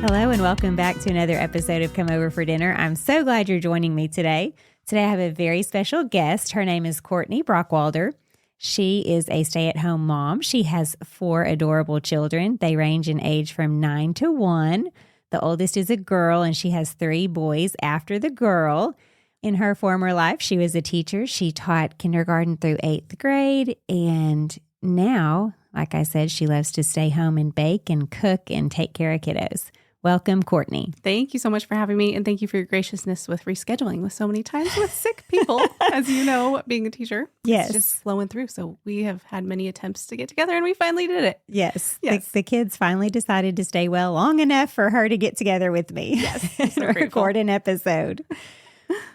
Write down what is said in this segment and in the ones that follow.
Hello and welcome back to another episode of Come Over for Dinner. I'm so glad you're joining me today. Today I have a very special guest. Her name is Kortnie Brockwalder. She is a stay-at-home mom. She has 4 adorable children. They range in age from 9 to 1. The oldest is a girl and she has 3 boys after the girl. In her former life, she was a teacher. She taught kindergarten through 8th grade. And now, like I said, she loves to stay home and bake and cook and take care of kiddos. Welcome, Kortnie. Thank you so much for having me. And thank you for your graciousness with rescheduling with so many times with sick people. As you know, being a teacher, Yes. It's just flowing through. So we have had many attempts to get together and we finally did it. Yes. The kids finally decided to stay well long enough for her to get together with me. Yes. So record an episode.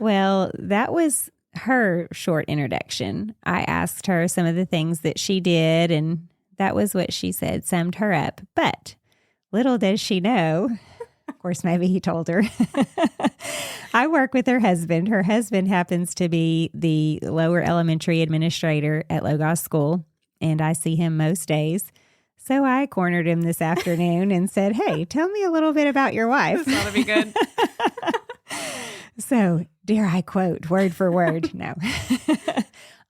Well, that was her short introduction. I asked her some of the things that she did, and that was what she said summed her up. But little does she know, of course, maybe he told her, I work with her husband. Her husband happens to be the lower elementary administrator at Logos School, and I see him most days. So I cornered him this afternoon and said, hey, tell me a little bit about your wife. This ought to be good. So, dare I quote word for word? No.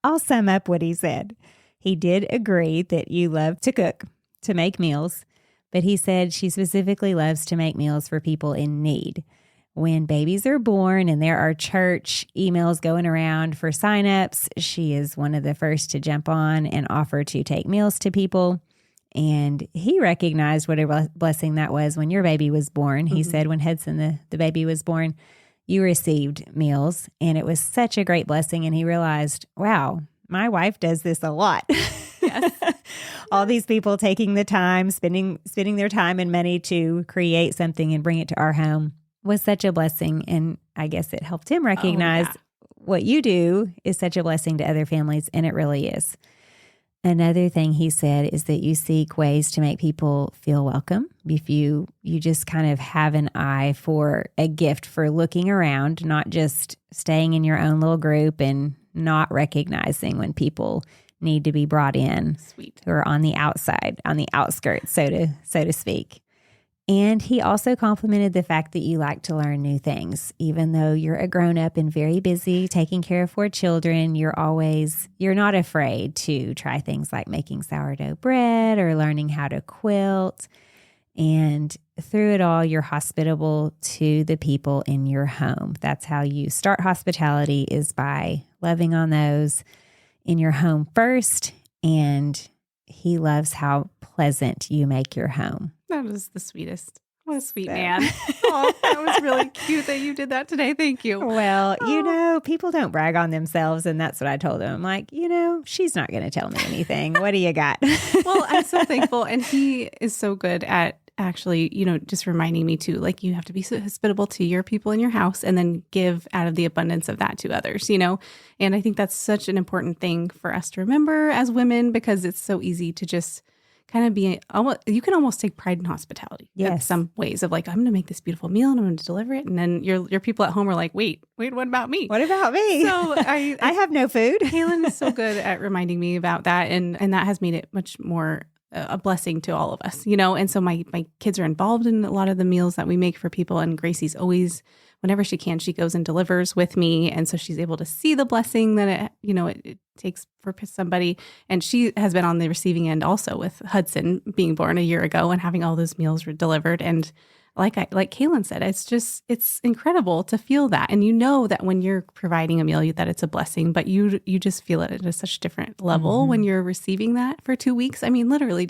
I'll sum up what he said. He did agree that you love to cook, to make meals, but he said she specifically loves to make meals for people in need. When babies are born and there are church emails going around for signups, she is one of the first to jump on and offer to take meals to people. And he recognized what a blessing that was when your baby was born. He said when Hudson, the baby, was born, you received meals, and it was such a great blessing. And he realized, wow, my wife does this a lot. Yes. All these people taking the time, spending their time and money to create something and bring it to our home was such a blessing. And I guess it helped him recognize what you do is such a blessing to other families, and it really is. Another thing he said is that you seek ways to make people feel welcome. If you just kind of have an eye for a gift for looking around, not just staying in your own little group and not recognizing when people need to be brought in. Sweet. Who are on the outside, on the outskirts, so to speak. And he also complimented the fact that you like to learn new things. Even though you're a grown-up and very busy taking care of 4 children, you're not afraid to try things like making sourdough bread or learning how to quilt. And through it all, you're hospitable to the people in your home. That's how you start hospitality, is by loving on those in your home first. And he loves how pleasant you make your home. That was the sweetest. What a sweet man. Oh, that was really cute that you did that today. Thank you. Well, people don't brag on themselves. And that's what I told him. I'm like, she's not going to tell me anything. What do you got? Well, I'm so thankful. And he is so good at actually, just reminding me too, like you have to be so hospitable to your people in your house and then give out of the abundance of that to others, And I think that's such an important thing for us to remember as women, because it's so easy to just kind of you can almost take pride in hospitality. Yes. In some ways of like, I'm going to make this beautiful meal and I'm going to deliver it. And then your people at home are like, wait, what about me? What about me? So I have no food. Kaylin is so good at reminding me about that. And that has made it much more a blessing to all of us, And so my kids are involved in a lot of the meals that we make for people. And Gracie's always, whenever she can, she goes and delivers with me. And so she's able to see the blessing that it takes for somebody. And she has been on the receiving end also with Hudson being born a year ago and having all those meals delivered. And like Kaylin said, it's incredible to feel that. And that when you're providing a meal, that it's a blessing, but you just feel it at a such different level when you're receiving that for 2 weeks. I mean, literally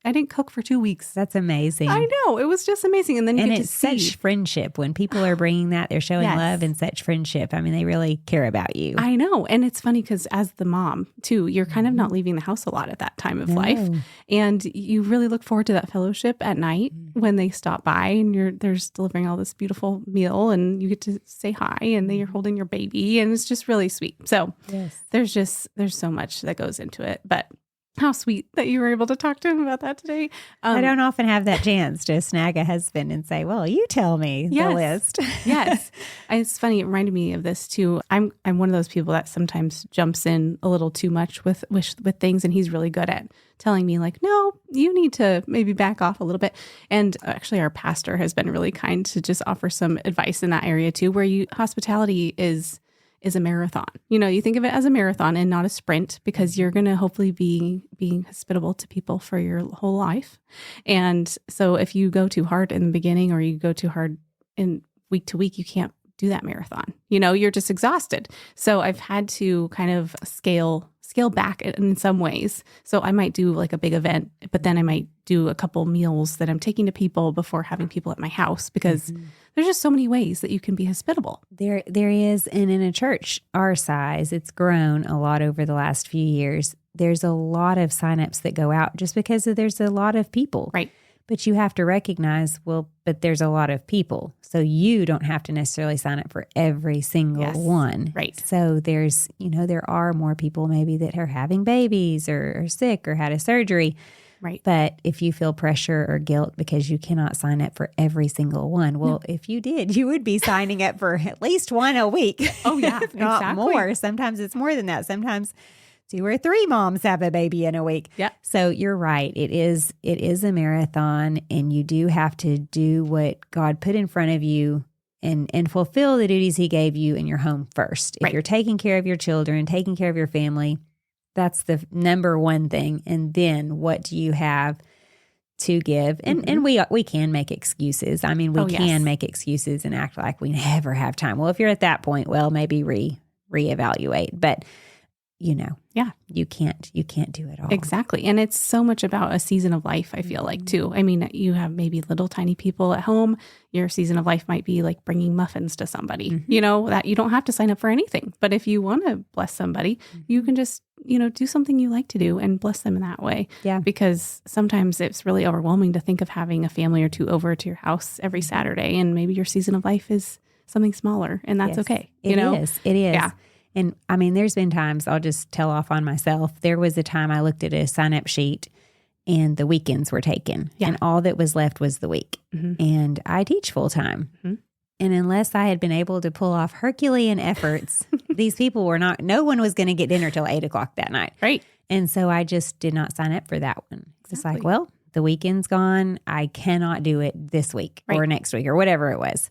I didn't cook for 2 weeks. That's amazing. I know. It was just amazing. And then you get to see. Such friendship. When people are bringing that, they're showing love and such friendship. I mean, they really care about you. I know. And it's funny because as the mom, too, you're kind of not leaving the house a lot at that time of life. And you really look forward to that fellowship at night when they stop by and they're delivering all this beautiful meal and you get to say hi and then you're holding your baby and it's just really sweet. So there's so much that goes into it. But How sweet that you were able to talk to him about that today. I don't often have that chance to snag a husband and say, well, you tell me the list. Yes. It's funny. It reminded me of this too. I'm one of those people that sometimes jumps in a little too much with things. And he's really good at telling me like, no, you need to maybe back off a little bit. And actually our pastor has been really kind to just offer some advice in that area too, where hospitality is a marathon. You think of it as a marathon and not a sprint, because you're going to hopefully be being hospitable to people for your whole life. And so if you go too hard in the beginning or you go too hard in week to week, you can't do that marathon. You're just exhausted. So I've had to kind of scale back in some ways. So I might do like a big event, but then I might do a couple meals that I'm taking to people before having people at my house, because there's just so many ways that you can be hospitable. There is. And in a church our size, it's grown a lot over the last few years. There's a lot of signups that go out just because there's a lot of people. Right. But you have to recognize, but there's a lot of people. So you don't have to necessarily sign up for every single one. Right. So there's, there are more people maybe that are having babies or are sick or had a surgery. Right. But if you feel pressure or guilt because you cannot sign up for every single one, well, if you did, you would be signing up for at least one a week. Oh, yeah. If not more. Sometimes it's more than that. Sometimes 2 or 3 moms have a baby in a week. Yeah. So you're right. It is a marathon, and you do have to do what God put in front of you and fulfill the duties he gave you in your home first. If you're taking care of your children, taking care of your family, that's the number one thing. And then what do you have to give? And we can make excuses. I mean, we can make excuses and act like we never have time. Well, if you're at that point, well, maybe reevaluate. But you can't do it all. Exactly. And it's so much about a season of life, I feel like, too. I mean, you have maybe little tiny people at home. Your season of life might be like bringing muffins to somebody, that you don't have to sign up for anything. But if you want to bless somebody, you can just, do something you like to do and bless them in that way. Yeah. Because sometimes it's really overwhelming to think of having a family or two over to your house every Saturday. And maybe your season of life is something smaller, and that's okay. It is. Yeah. And I mean, there's been times, I'll just tell off on myself. There was a time I looked at a sign-up sheet and the weekends were taken. Yeah. And all that was left was the week. And I teach full-time. And unless I had been able to pull off Herculean efforts, these people no one was going to get dinner till 8:00 that night. Right. And so I just did not sign up for that one. Exactly. It's like, well, the weekend's gone. I cannot do it this week or next week or whatever it was.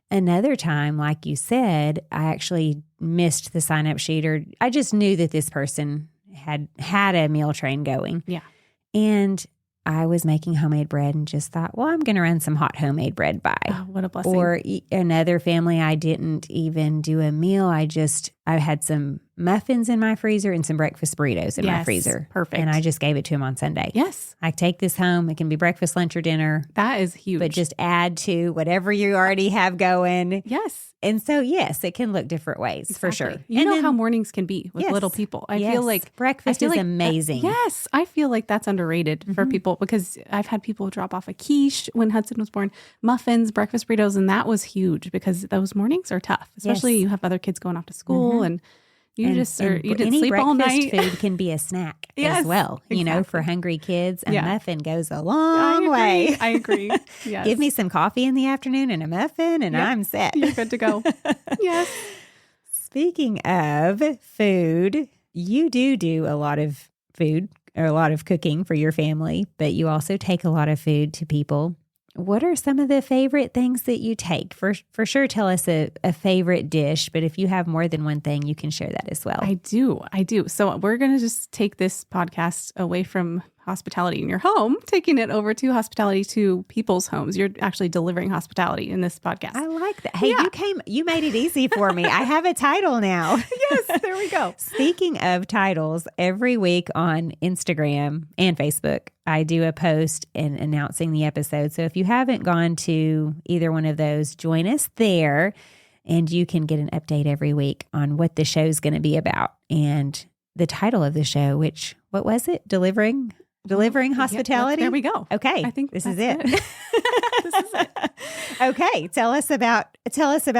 Another time, like you said, I actually missed the sign-up sheet, or I just knew that this person had a meal train going. Yeah. And I was making homemade bread and just thought, well, I'm going to run some hot homemade bread by. Oh, what a blessing. Or another family, I didn't even do a meal. I had some muffins in my freezer and some breakfast burritos in my freezer. Perfect. And I just gave it to him on Sunday. Yes. I take this home. It can be breakfast, lunch, or dinner. That is huge. But just add to whatever you already have going. Yes. And so, yes, it can look different ways for sure. You know how mornings can be with little people. I feel like breakfast is amazing. Yes. I feel like that's underrated for people, because I've had people drop off a quiche when Hudson was born, muffins, breakfast burritos, and that was huge because those mornings are tough, especially you have other kids going off to school and you didn't sleep all night. Food can be a snack as well. Exactly. For hungry kids, a muffin goes a long way. I agree. Yes. Give me some coffee in the afternoon and a muffin, and I'm set. You're good to go. Yes. Speaking of food, you do a lot of food or a lot of cooking for your family, but you also take a lot of food to people. What are some of the favorite things that you take? For sure, tell us a favorite dish, but if you have more than one thing, you can share that as well. I do. So we're going to just take this podcast away from hospitality in your home, taking it over to hospitality to people's homes. You're actually delivering hospitality in this podcast. I like that. Hey, you made it easy for me. I have a title now. Yes, there we go. Speaking of titles, every week on Instagram and Facebook, I do a post and announcing the episode. So if you haven't gone to either one of those, join us there and you can get an update every week on what the show's going to be about. And the title of the show, what was it? Delivering hospitality? There we go. Okay. I think this is it. This is it. Okay. Tell us about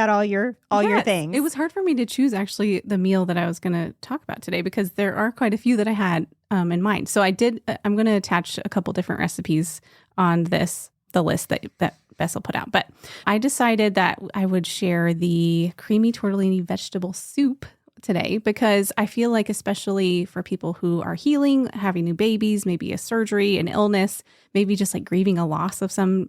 all your things. It was hard for me to choose actually the meal that I was going to talk about today, because there are quite a few that I had in mind. So I'm going to attach a couple different recipes on the list that Bess will put out. But I decided that I would share the creamy tortellini vegetable soup today because I feel like, especially for people who are healing, having new babies, maybe a surgery, an illness, maybe just like grieving a loss of some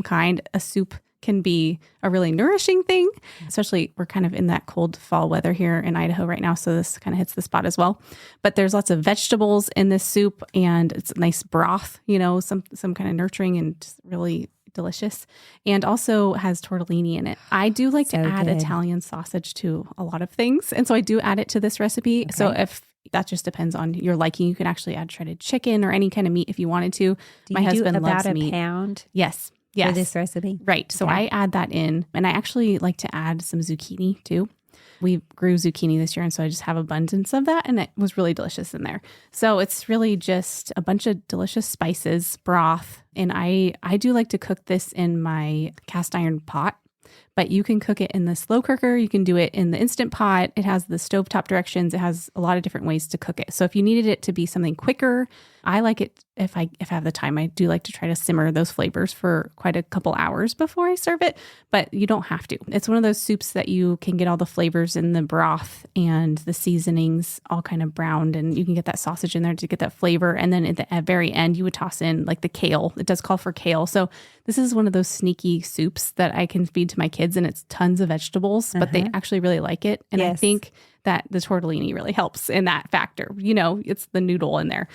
kind, a soup can be a really nourishing thing. Especially we're kind of in that cold fall weather here in Idaho right now, so this kind of hits the spot as well. But there's lots of vegetables in this soup, and it's a nice broth, some kind of nurturing and just really delicious, and also has tortellini in it. I do like to add Italian sausage to a lot of things, and so I do add it to this recipe. Okay. So if that just depends on your liking, you can actually add shredded chicken or any kind of meat if you wanted to. My husband loves meat. About a pound? Yes. For this recipe? Right. So I add that in, and I actually like to add some zucchini too. We grew zucchini this year, and so I just have abundance of that, and it was really delicious in there. So it's really just a bunch of delicious spices, broth, and I do like to cook this in my cast iron pot, but you can cook it in the slow cooker. You can do it in the Instant Pot. It has the stovetop directions. It has a lot of different ways to cook it. So if you needed it to be something quicker, I like it if I have the time. I do like to try to simmer those flavors for quite a couple hours before I serve it, but you don't have to. It's one of those soups that you can get all the flavors in the broth and the seasonings all kind of browned, and you can get that sausage in there to get that flavor. And then at the very end, you would toss in like the kale. It does call for kale. So this is one of those sneaky soups that I can feed to my kids, and it's tons of vegetables, but they actually really like it. And I think that the tortellini really helps in that factor. It's the noodle in there.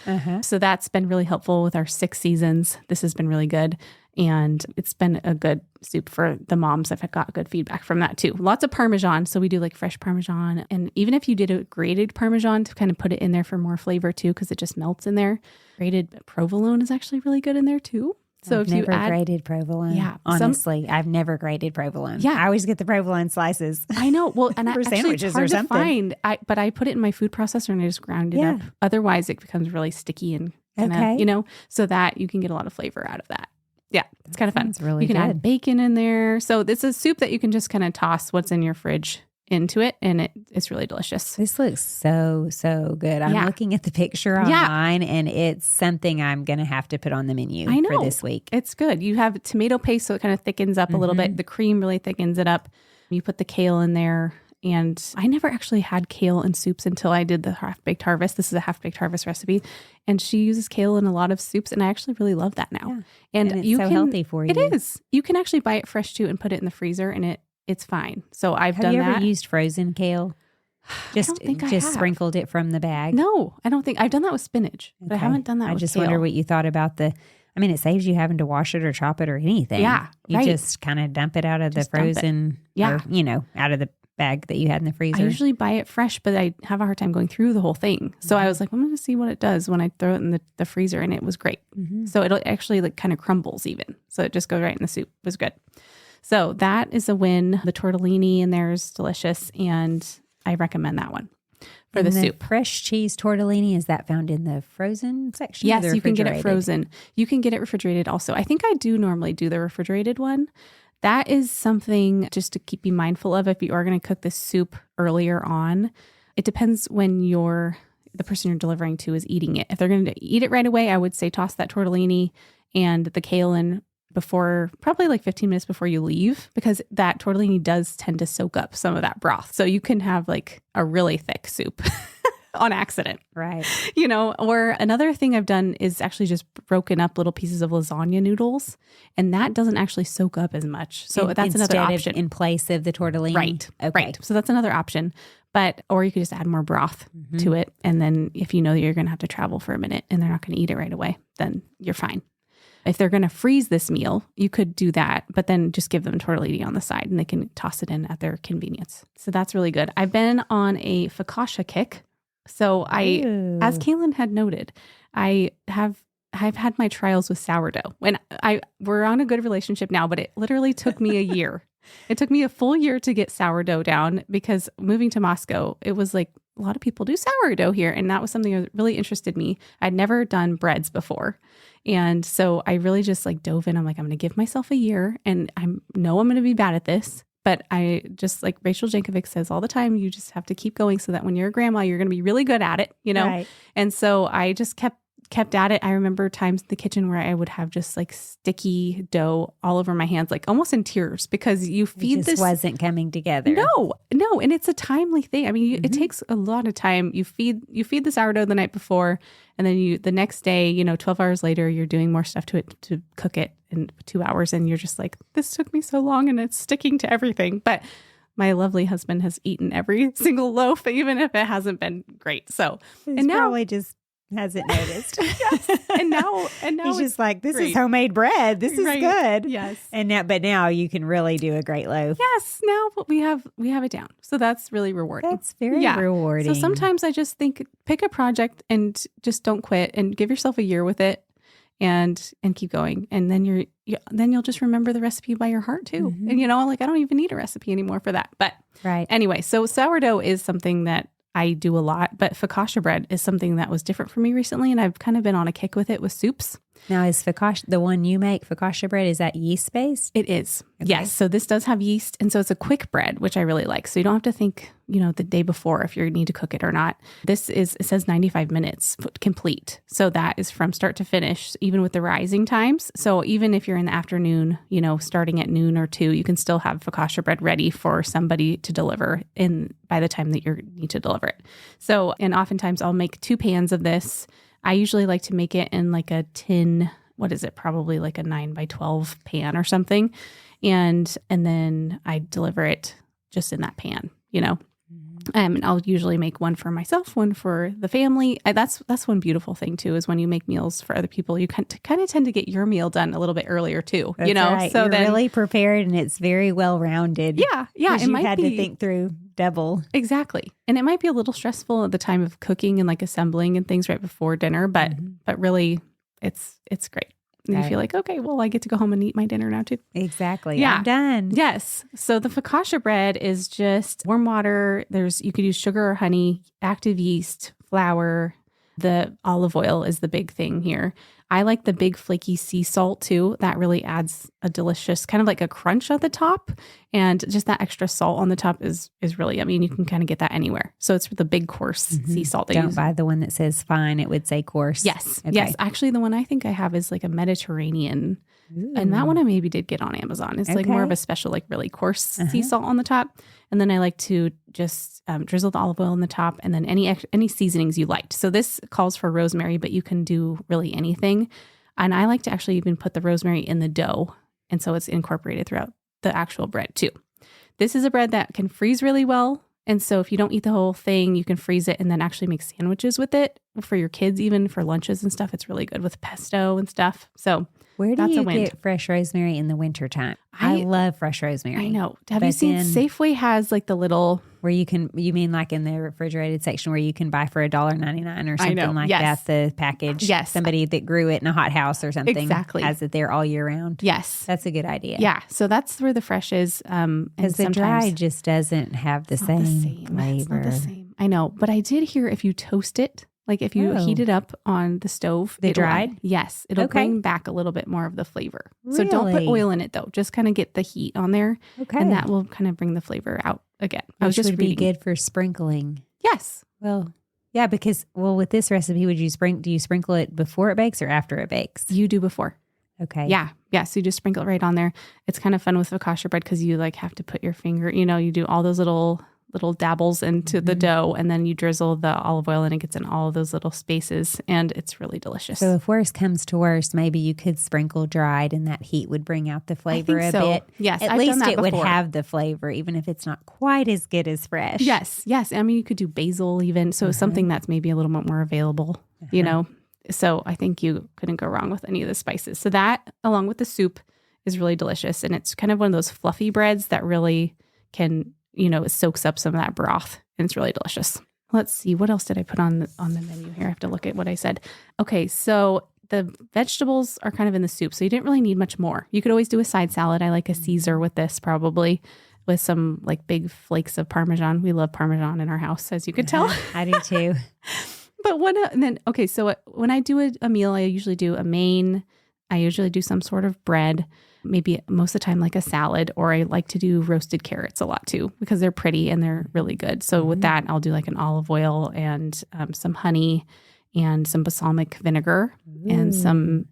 So that's been really helpful with our 6 seasons. This has been really good. And it's been a good soup for the moms. I've got good feedback from that too. Lots of Parmesan. So we do like fresh Parmesan. And even if you did a grated Parmesan to kind of put it in there for more flavor too, because it just melts in there. Grated provolone is actually really good in there too. So I've never grated provolone. Yeah. Honestly, I've never grated provolone. Yeah. I always get the provolone slices. I know. Well, and for actually sandwiches it's hard or something. To find. But I put it in my food processor and I just ground it up. Otherwise, it becomes really sticky and kind of, so that you can get a lot of flavor out of that. Yeah, it's kind of fun. It's really You can good. add bacon in there. So it's a soup that you can just kind of toss what's in your fridge into it, and it's really delicious. This looks so good. I'm looking at the picture online, and it's something I'm going to have to put on the menu for this week. It's good. You have tomato paste, so it kind of thickens up a little bit. The cream really thickens it up. You put the kale in there, and I never actually had kale in soups until I did the half-baked harvest. This is a half-baked harvest recipe, and she uses kale in a lot of soups, and I actually really love that now. Yeah. And it's so healthy for you. It is. You can actually buy it fresh too and put it in the freezer, and it's fine. So I've done that. Have you ever used frozen kale? Just sprinkled it from the bag? No, I don't think. I've done that with spinach, but I haven't done that with kale. I just wonder what you thought about it saves you having to wash it or chop it or anything. Yeah, You just kind of dump it out of the frozen, or, out of the bag that you had in the freezer. I usually buy it fresh, but I have a hard time going through the whole thing. So I was like, I'm going to see what it does when I throw it in the freezer, and it was great. So it actually like kind of crumbles even. So it just goes right in the soup. It was good. So that is a win. The tortellini in there is delicious, and I recommend that one for the soup. Fresh cheese tortellini, is that found in the frozen section? Yes, you can get it frozen. You can get it refrigerated also. I think I do normally do the refrigerated one. That is something just to be mindful of if you are going to cook this soup earlier on. It depends when the person you're delivering to is eating it. If they're going to eat it right away, I would say toss that tortellini and the kale in before, probably like 15 minutes before you leave, because that tortellini does tend to soak up some of that broth. So you can have like a really thick soup on accident. Right. Or another thing I've done is actually just broken up little pieces of lasagna noodles, and that doesn't actually soak up as much. So that's another option. In place of the tortellini? Right. Okay. Right. So that's another option. Or you could just add more broth to it. And then if you know that you're going to have to travel for a minute and they're not going to eat it right away, then you're fine. If they're going to freeze this meal, you could do that, but then just give them tortellini on the side and they can toss it in at their convenience. So that's really good. I've been on a focaccia kick. So as Kaylin had noted, I've had my trials with sourdough. We're on a good relationship now, but it literally took me a year. It took me a full year to get sourdough down, because moving to Moscow, it was like a lot of people do sourdough here. And that was something that really interested me. I'd never done breads before. And so I really just dove in. I'm like, I'm going to give myself a year, and I know I'm going to be bad at this, But I just, like Rachel Jankovic says all the time, you just have to keep going so that when you're a grandma, you're going to be really good at it, Right. And so I just kept at it. I remember times in the kitchen where I would have just like sticky dough all over my hands, like almost in tears, because you feed It just this. wasn't coming together. No. And it's a timely thing. I mean, it takes a lot of time. You feed the sourdough the night before, and then the next day, 12 hours later, you're doing more stuff to it to cook it in 2 hours. And you're just like, this took me so long and it's sticking to everything. But my lovely husband has eaten every single loaf, even if it hasn't been great. So, He's probably just hasn't noticed. Yes. And now he's just like, this great. is homemade bread. This is good. Yes. But now you can really do a great loaf. Yes. Now we have it down. So that's really rewarding. That's very rewarding. So sometimes I just think, pick a project and just don't quit and give yourself a year with it and keep going. And then you'll just remember the recipe by your heart too. And I don't even need a recipe anymore for that. But anyway, so sourdough is something that I do a lot, but focaccia bread is something that was different for me recently, and I've kind of been on a kick with it with soups. Now, is focaccia, the one you make, focaccia bread, is that yeast-based? It is. Okay. Yes. So this does have yeast, and so it's a quick bread, which I really like. So you don't have to think, the day before if you need to cook it or not. It says 95 minutes complete. So that is from start to finish, even with the rising times. So even if you're in the afternoon, starting at noon or 2, you can still have focaccia bread ready for somebody to deliver by the time that you need to deliver it. So, and oftentimes I'll make 2 pans of this. I usually like to make it in like a tin, what is it? Probably like a 9x12 pan or something. And then I deliver it just in that pan, And I'll usually make one for myself, one for the family. That's one beautiful thing too, is when you make meals for other people, you kind of tend to get your meal done a little bit earlier too, That's right. So you're really prepared and it's very well rounded. Yeah. It you had to think through double. Exactly. And it might be a little stressful at the time of cooking and like assembling and things right before dinner, but really it's great. And you feel like, okay, well, I get to go home and eat my dinner now too. Exactly. Yeah. I'm done. Yes. So the focaccia bread is just warm water. You could use sugar or honey, active yeast, flour. The olive oil is the big thing here. I like the big flaky sea salt too. That really adds a delicious kind of like a crunch at the top, and just that extra salt on the top is really yummy. And you can kind of get that anywhere. So it's the big coarse sea salt. Don't buy the one that says fine. It would say coarse. Yes. Okay. Yes. Actually, the one I think I have is like a Mediterranean. Ooh. And that one I maybe did get on Amazon. It's like more of a special, like really coarse sea salt on the top. And then I like to just drizzle the olive oil on the top, and then any seasonings you liked. So this calls for rosemary, but you can do really anything. And I like to actually even put the rosemary in the dough. And so it's incorporated throughout the actual bread too. This is a bread that can freeze really well. And so if you don't eat the whole thing, you can freeze it and then actually make sandwiches with it for your kids, even for lunches and stuff. It's really good with pesto and stuff. So where do you get fresh rosemary in the wintertime? I love fresh rosemary. I know. Have you seen Safeway has like the little... Where you mean like in the refrigerated section where you can buy for $1.99 or something like that, the package? Yes. Somebody that grew it in a hothouse or something has it there all year round? Yes. That's a good idea. Yeah. So that's where the fresh is. Because the dry just doesn't have the same flavor. It's not the same. I know. But I did hear if you toast it, like if you heat it up on the stove. The dried? Yes. It'll bring back a little bit more of the flavor. Really? So don't put oil in it though. Just kind of get the heat on there. Okay. And that will kind of bring the flavor out again. Which would be good for sprinkling. Yes. Well, yeah, because with this recipe, do you sprinkle it before it bakes or after it bakes? You do before. Okay. Yeah. Yeah. So you just sprinkle it right on there. It's kind of fun with focaccia bread because you like have to put your finger, you do all those little dabbles into the dough, and then you drizzle the olive oil and it gets in all of those little spaces, and it's really delicious. So if worse comes to worse, maybe you could sprinkle dried and that heat would bring out the flavor a bit. Yes. At least it would have the flavor, even if it's not quite as good as fresh. Yes. Yes. I mean, you could do basil even. So something that's maybe a little bit more available, So I think you couldn't go wrong with any of the spices. So that, along with the soup, is really delicious. And it's kind of one of those fluffy breads that really can... it soaks up some of that broth, and it's really delicious. Let's see. What else did I put on the menu here? I have to look at what I said. Okay. So the vegetables are kind of in the soup. So you didn't really need much more. You could always do a side salad. I like a Caesar with this, probably with some like big flakes of Parmesan. We love Parmesan in our house, as you could tell. I do too. But so when I do a meal, I usually do a main, I usually do some sort of bread, maybe most of the time like a salad, or I like to do roasted carrots a lot too because they're pretty and they're really good. So with that, I'll do like an olive oil and some honey and some balsamic vinegar and some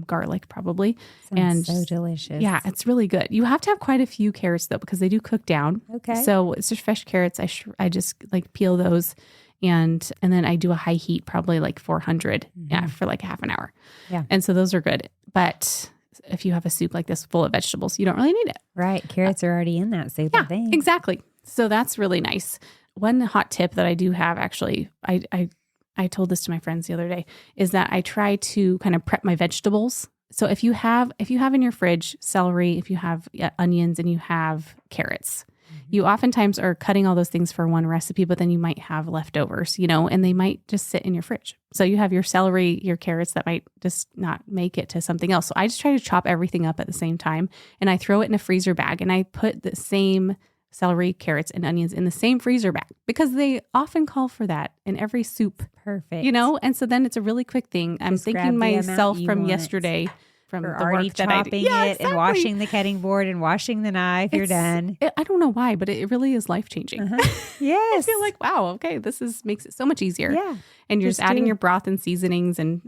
garlic probably. Sounds so delicious. Yeah, it's really good. You have to have quite a few carrots though because they do cook down. Okay. So it's just fresh carrots. I just like peel those and then I do a high heat, probably like 400 for like half an hour. Yeah. And so those are good. But if you have a soup like this full of vegetables, you don't really need it. Right. Carrots are already in that soup, I think. Exactly. So that's really nice. One hot tip that I do have actually, I told this to my friends the other day, is that I try to kind of prep my vegetables. So if you have in your fridge celery, if you have onions and you have carrots, you oftentimes are cutting all those things for one recipe, but then you might have leftovers, and they might just sit in your fridge. So you have your celery, your carrots that might just not make it to something else. So I just try to chop everything up at the same time and I throw it in a freezer bag and I put the same celery, carrots, and onions in the same freezer bag because they often call for that in every soup. Perfect. And so then it's a really quick thing. I'm Just thinking grab the myself amount you from want. yesterday from For the already work that I did. chopping Yeah, it exactly. and washing the cutting board and washing the knife. You're done. I don't know why, but it really is life-changing. Yes. I feel like, wow, okay, makes it so much easier. Yeah. And you're just adding your broth and seasonings and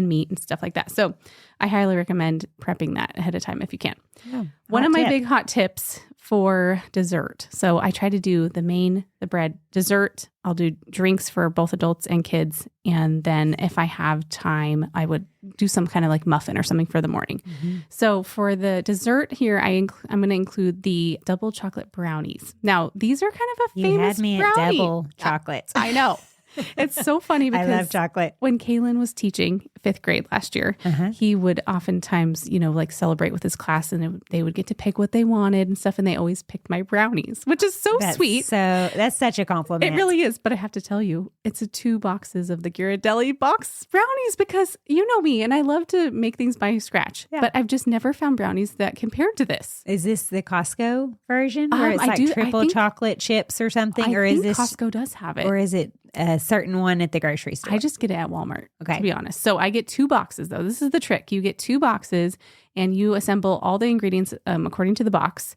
meat and stuff like that. So I highly recommend prepping that ahead of time if you can. Yeah. One of my big hot tips for dessert. So I try to do the bread, dessert. I'll do drinks for both adults and kids. And then if I have time, I would do some kind of like muffin or something for the morning. So for the dessert here, I'm going to include the double chocolate brownies. Now, these are kind of a famous You had me brownie. at double chocolate. I know. It's so funny because I love chocolate. when Kaylin was teaching 5th grade last year, he would oftentimes, like celebrate with his class and they would get to pick what they wanted and stuff. And they always picked my brownies, which is so sweet. So that's such a compliment. It really is. But I have to tell you, it's 2 boxes of the Ghirardelli box brownies because you know me and I love to make things by scratch. Yeah. But I've just never found brownies that compared to this. Is this the Costco version where it's like triple chocolate chips or something? Or is this Costco does have it. Or is it a certain one at the grocery store? I just get it at Walmart, to be honest. So I get 2 boxes though. This is the trick. You get 2 boxes and you assemble all the ingredients according to the box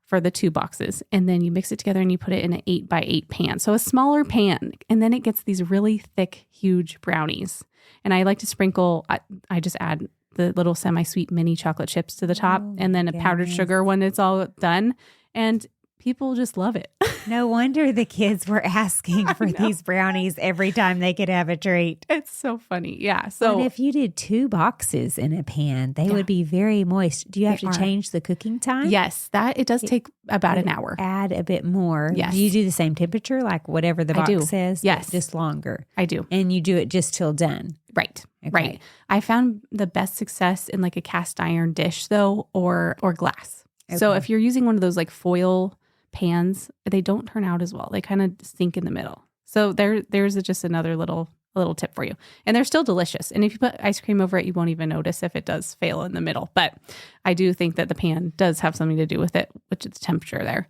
for the 2 boxes. And then you mix it together and you put it in an 8x8 pan. So a smaller pan. And then it gets these really thick, huge brownies. And I like to sprinkle, I just add the little semi-sweet mini chocolate chips to the top and then a powdered sugar when it's all done. And people just love it. No wonder the kids were asking for these brownies every time they could have a treat. It's so funny. Yeah. So and if you did 2 boxes in a pan, they would be very moist. Do you have to change the cooking time? Yes, it does take about an hour. Add a bit more. Yes. Do you do the same temperature, like whatever the box says? Yes. Just longer. I do. And you do it just till done. Right. Okay. Right. I found the best success in like a cast iron dish though, or glass. Okay. So if you're using one of those like foil pans, they don't turn out as well. They kind of sink in the middle. So there's just another little tip for you. And they're still delicious. And if you put ice cream over it, you won't even notice if it does fail in the middle. But I do think that the pan does have something to do with it, which is the temperature there.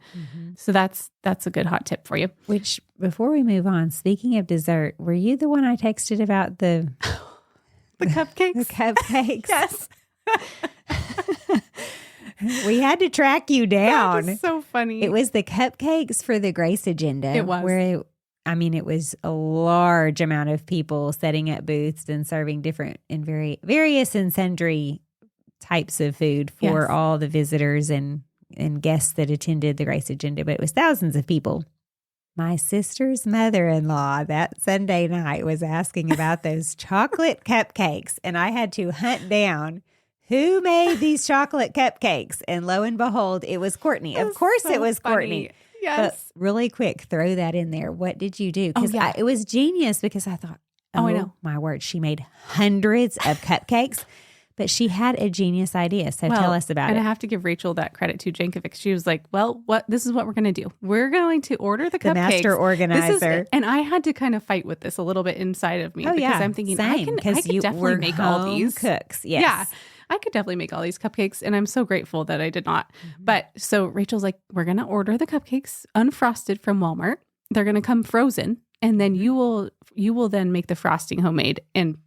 So that's a good hot tip for you. Which, before we move on, speaking of dessert, were you the one I texted about the cupcakes? The cupcakes. Yes. We had to track you down. That was so funny. It was the cupcakes for the Grace Agenda. It was. Where it was a large amount of people setting up booths and serving different and various and sundry types of food for all the visitors and guests that attended the Grace Agenda. But it was thousands of people. My sister's mother-in-law that Sunday night was asking about those chocolate cupcakes, and I had to hunt down who made these chocolate cupcakes? And lo and behold, it was Kortnie. Of course it was Kortnie. Yes. But really quick, throw that in there. What did you do? Because it was genius because I thought, I know. My word, she made hundreds of cupcakes, but she had a genius idea. So tell us about it. And I have to give Rachel that credit too, Jankovic. She was like, well, this is what we're going to do. We're going to order the cupcakes. The master organizer. And I had to kind of fight with this a little bit inside of me because I'm thinking, I can definitely make all these cooks. Yes. Yeah. I could definitely make all these cupcakes, and I'm so grateful that I did not. But so Rachel's like, we're going to order the cupcakes unfrosted from Walmart. They're going to come frozen, And then you will then make the frosting homemade and,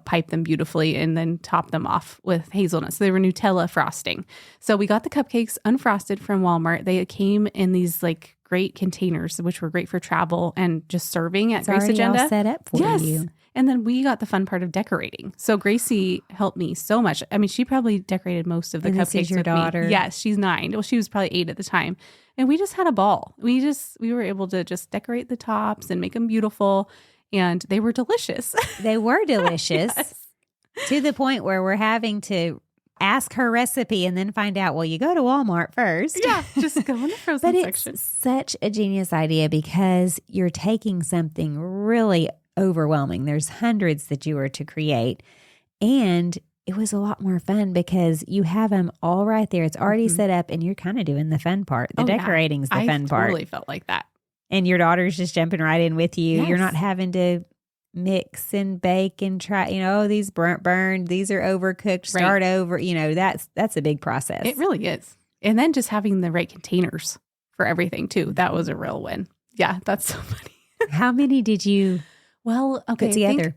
pipe them beautifully and then top them off with hazelnuts. So they were Nutella frosting. So we got the cupcakes unfrosted from Walmart. They came in these like great containers, which were great for travel and just serving at Grace Agenda. All set up for you. And then we got the fun part of decorating. So Gracie helped me so much. I mean, she probably decorated most of the cupcakes. This is your daughter. Me. Yes, she's 9. Well, she was probably 8 at the time. And we just had a ball. We were able to just decorate the tops and make them beautiful. And they were delicious. They were delicious. Yes. To the point where we're having to ask her recipe and then find out, well, you go to Walmart first. Yeah, just go in the frozen section. But it's such a genius idea because you're taking something really overwhelming. There's hundreds that you were to create. And it was a lot more fun because you have them all right there. It's already set up and you're kind of doing the fun part. The decorating's the fun part. I totally felt like that. And your daughter's just jumping right in with you. Yes. You're not having to mix and bake and try, these burnt burned, these are overcooked, start over. That's a big process. It really is. And then just having the right containers for everything too. That was a real win. Yeah, that's so funny. How many did you put together?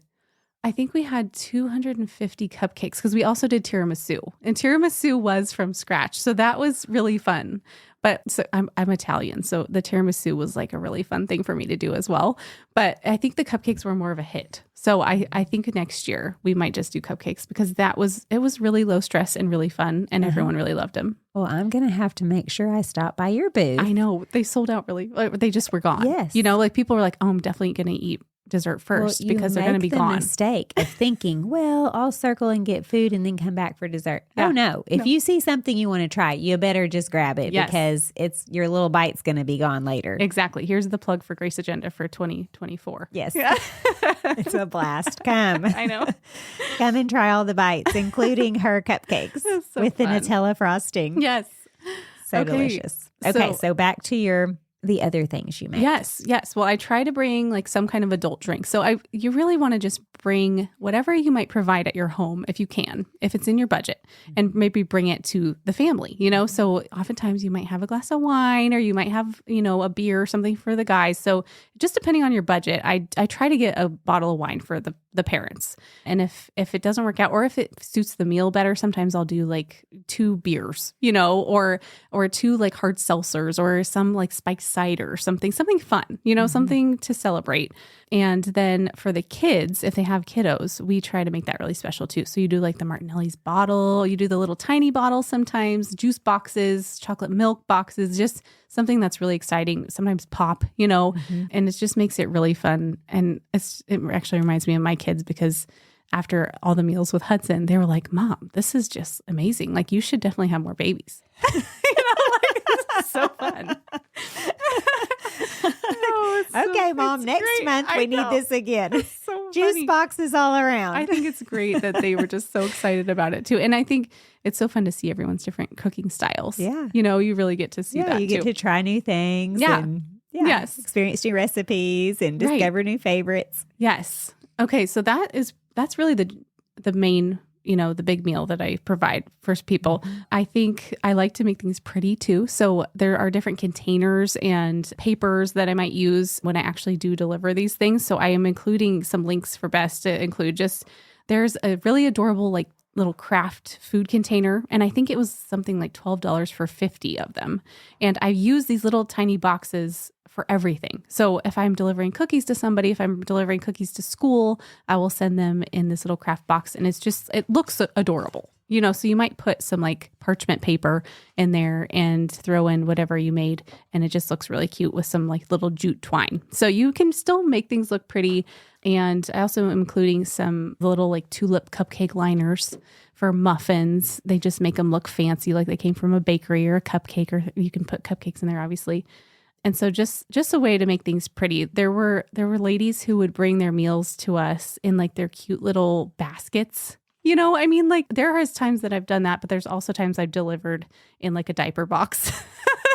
I think we had 250 cupcakes because we also did tiramisu. And tiramisu was from scratch. So that was really fun. But so I'm Italian, so the tiramisu was like a really fun thing for me to do as well. But I think the cupcakes were more of a hit. So I think next year we might just do cupcakes because it was really low stress and really fun, and everyone really loved them. Well, I'm going to have to make sure I stop by your booth. I know. They sold out they just were gone. Yes. Like people were like, oh, I'm definitely going to eat dessert first because they're going to be gone. Mistake of thinking, well, I'll circle and get food and then come back for dessert. Yeah. Oh no! If you see something you want to try, you better just grab it because it's your little bite's going to be gone later. Exactly. Here's the plug for Grace Agenda for 2024. Yes, it's a blast. Come, I know. Come and try all the bites, including her cupcakes with the Nutella frosting. Yes, so delicious. Okay, so back to the other things you make. Yes. Well, I try to bring like some kind of adult drink. So you really want to just bring whatever you might provide at your home if you can, if it's in your budget, and maybe bring it to the family, So oftentimes you might have a glass of wine or you might have, a beer or something for the guys. So just depending on your budget, I try to get a bottle of wine for the parents. And if it doesn't work out or if it suits the meal better, sometimes I'll do like 2 beers, or 2 like hard seltzers or some like spiked cider or something fun, something to celebrate. And then for the kids, if they have kiddos, we try to make that really special too. So you do like the Martinelli's bottle, you do the little tiny bottles sometimes, juice boxes, chocolate milk boxes, just something that's really exciting. Sometimes pop, and it just makes it really fun. And it actually reminds me of my kids because after all the meals with Hudson, they were like, Mom, this is just amazing. Like you should definitely have more babies. This is so fun. Okay, Mom, next month we need this again. So juice funny. boxes all around. I think it's great that they were just so excited about it too. And I think it's so fun to see everyone's different cooking styles. Yeah. You really get to see that you get to try new things. Yeah. And, yes. Experience new recipes and discover new favorites. Yes. Okay. So that's really the main, the big meal that I provide for people. I think I like to make things pretty too. So there are different containers and papers that I might use when I actually do deliver these things. So I am including some links for Best to include there's a really adorable like little craft food container. And I think it was something like $12 for 50 of them. And I use these little tiny boxes for everything. So if I'm delivering cookies to somebody, if I'm delivering cookies to school, I will send them in this little craft box. And it looks adorable, so you might put some like parchment paper in there and throw in whatever you made. And it just looks really cute with some like little jute twine. So you can still make things look pretty. And I also am including some little like tulip cupcake liners for muffins. They just make them look fancy, like they came from a bakery or a cupcake, or you can put cupcakes in there, obviously. And so just a way to make things pretty. There were ladies who would bring their meals to us in like their cute little baskets. Like there are times that I've done that, but there's also times I've delivered in like a diaper box.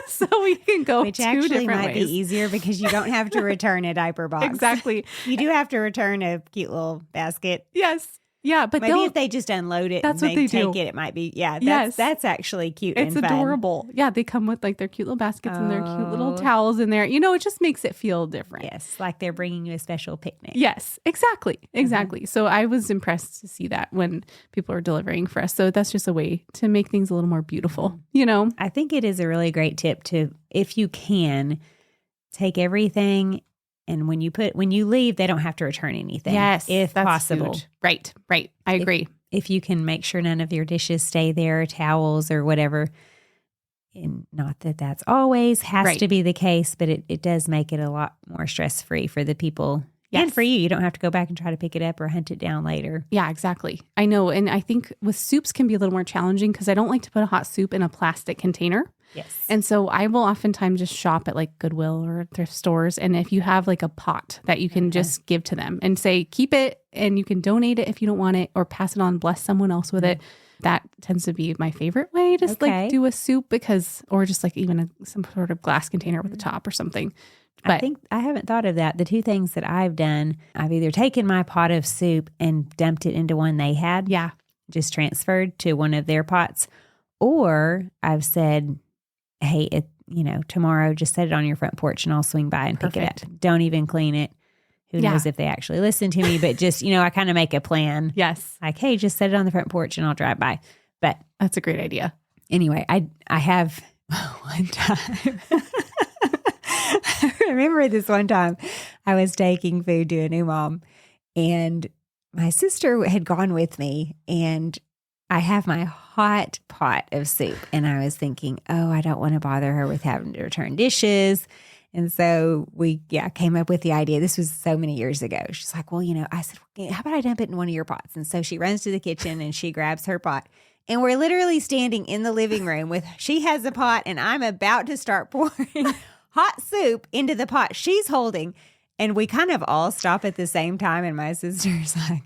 So we can go Which 2 actually different might ways. be easier because you don't have to return a diaper box. Exactly. You do have to return a cute little basket. Yes. Yeah, but maybe if they just unload it that's and what they they take do. it might be, yeah, Yes. that's actually cute It's and fun. adorable. Yeah, they come with like their cute little baskets and their cute little Oh. towels in there. You know, it just makes it feel different. Yes, like they're bringing you a special picnic. Yes, exactly. So I was impressed to see that when people are delivering for us. So that's just a way to make things a little more beautiful, you know? I think it is a really great tip to, if you can, take everything, and when you leave, they don't have to return anything. Yes, if that's possible. huge. Right. I agree. If you can make sure none of your dishes stay there, towels or whatever. And not that that's always has to be the case, but it does make it a lot more stress-free for the people. Yes. And for you. You don't have to go back and try to pick it up or hunt it down later. Yeah, exactly. I know. And I think with soups can be a little more challenging because I don't like to put a hot soup in a plastic container. Yes. And so I will oftentimes just shop at like Goodwill or thrift stores. And if you have like a pot that you can just give to them and say, keep it, and you can donate it if you don't want it, or pass it on, bless someone else with it. That tends to be my favorite way to like do a soup, because, or just like even some sort of glass container with a top or something. But I think I haven't thought of that. The two things that I've done, I've either taken my pot of soup and dumped it into one they had. Yeah. Just transferred to one of their pots. Or I've said, hey, tomorrow just set it on your front porch and I'll swing by and pick it up. Don't even clean it. Who knows if they actually listen to me, but just, I kind of make a plan. Yes. Like, hey, just set it on the front porch and I'll drive by. But that's a great idea. Anyway, I have one time. I remember this one time I was taking food to a new mom, and my sister had gone with me, and I have my hot pot of soup, and I was thinking, oh, I don't want to bother her with having to return dishes. And so we came up with the idea. This was so many years ago. She's like, well, I said, how about I dump it in one of your pots? And so she runs to the kitchen and she grabs her pot. And we're literally standing in the living room she has a pot and I'm about to start pouring hot soup into the pot she's holding. And we kind of all stop at the same time. And my sister's like,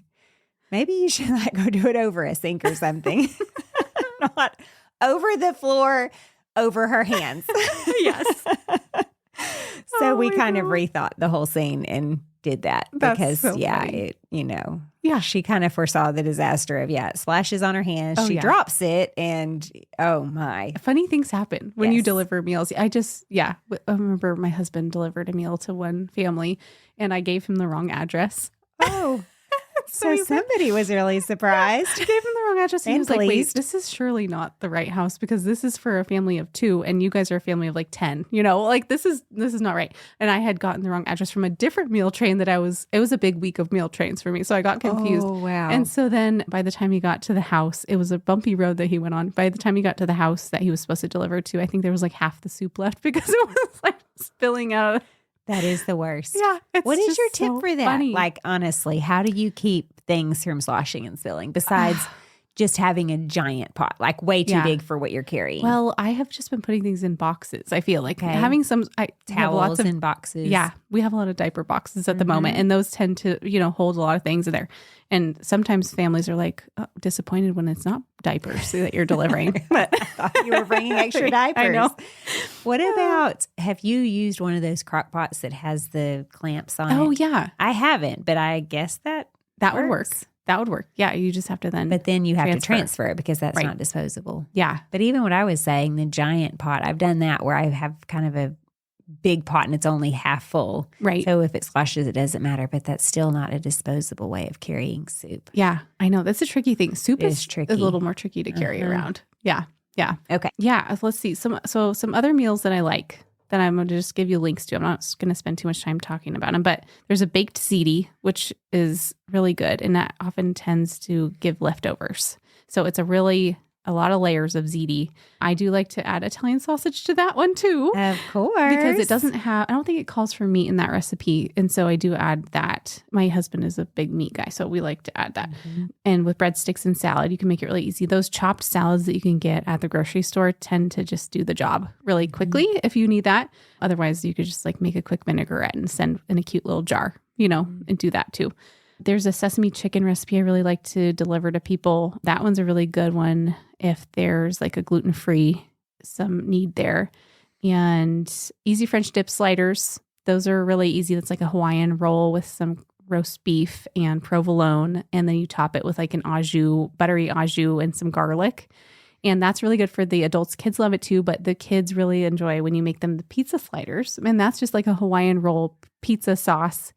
maybe you should go do it over a sink or something. Not over the floor, over her hands. Yes. So we kind of rethought the whole scene and did that. That's because so funny. She kind of foresaw the disaster of, it splashes on her hands. She drops it and, oh my. Funny things happen when you deliver meals. I remember my husband delivered a meal to one family and I gave him the wrong address. Oh, so somebody was really surprised. I gave him the wrong address and he was like, wait, this is surely not the right house because this is for a family of 2 and you guys are a family of 10. This is not right. And I had gotten the wrong address from a different meal train it was a big week of meal trains for me. So I got confused. Oh, wow. And so then by the time he got to the house, it was a bumpy road that he went on. By the time he got to the house that he was supposed to deliver to, I think there was half the soup left because it was spilling out. That is the worst. Yeah. What is your tip for that? Funny. Honestly, how do you keep things from sloshing and spilling besides just having a giant pot, way too big for what you're carrying? Well, I have just been putting things in boxes. I feel like having some towels in boxes. Yeah. We have a lot of diaper boxes at the moment, and those tend to, hold a lot of things in there. And sometimes families are disappointed when it's not diapers that you're delivering. But I thought you were bringing extra diapers. I know. What about, have you used one of those crock pots that has the clamps on it? Oh, yeah. I haven't, but I guess that would work. That would work. Yeah. You just have to then. But then you have to transfer it because that's not disposable. Yeah. But even what I was saying, the giant pot, I've done that where I have kind of a big pot and it's only half full. Right. So if it sloshes, it doesn't matter, but that's still not a disposable way of carrying soup. Yeah, I know. That's a tricky thing. Soup is tricky. A little more tricky to carry around. Yeah. Yeah. Okay. Yeah. Let's see. Some other meals that I like that I'm going to just give you links to. I'm not going to spend too much time talking about them, but there's a baked ziti, which is really good. And that often tends to give leftovers. So it's a lot of layers of ziti. I do like to add Italian sausage to that one too. Of course. Because it doesn't have, I don't think it calls for meat in that recipe. And so I do add that. My husband is a big meat guy, so we like to add that. Mm-hmm. And with breadsticks and salad, you can make it really easy. Those chopped salads that you can get at the grocery store tend to just do the job really quickly if you need that. Otherwise, you could just make a quick vinaigrette and send in a cute little jar, and do that too. There's a sesame chicken recipe I really like to deliver to people. That one's a really good one if there's a gluten-free, some need there. And easy French dip sliders. Those are really easy. That's like a Hawaiian roll with some roast beef and provolone, and then you top it with like an au jus, buttery au jus and some garlic. And that's really good for the adults. Kids love it too, but the kids really enjoy when you make them the pizza sliders. And that's just like a Hawaiian roll, pizza sauce,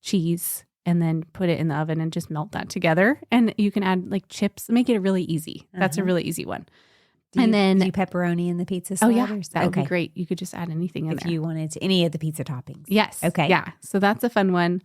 cheese, and then put it in the oven and just melt that together. And you can add like chips, make it really easy. That's a really easy one. Do you pepperoni in the pizza sliders? That would be great. You could just add anything in there. If you wanted to, any of the pizza toppings. Yes. Okay. Yeah. So that's a fun one.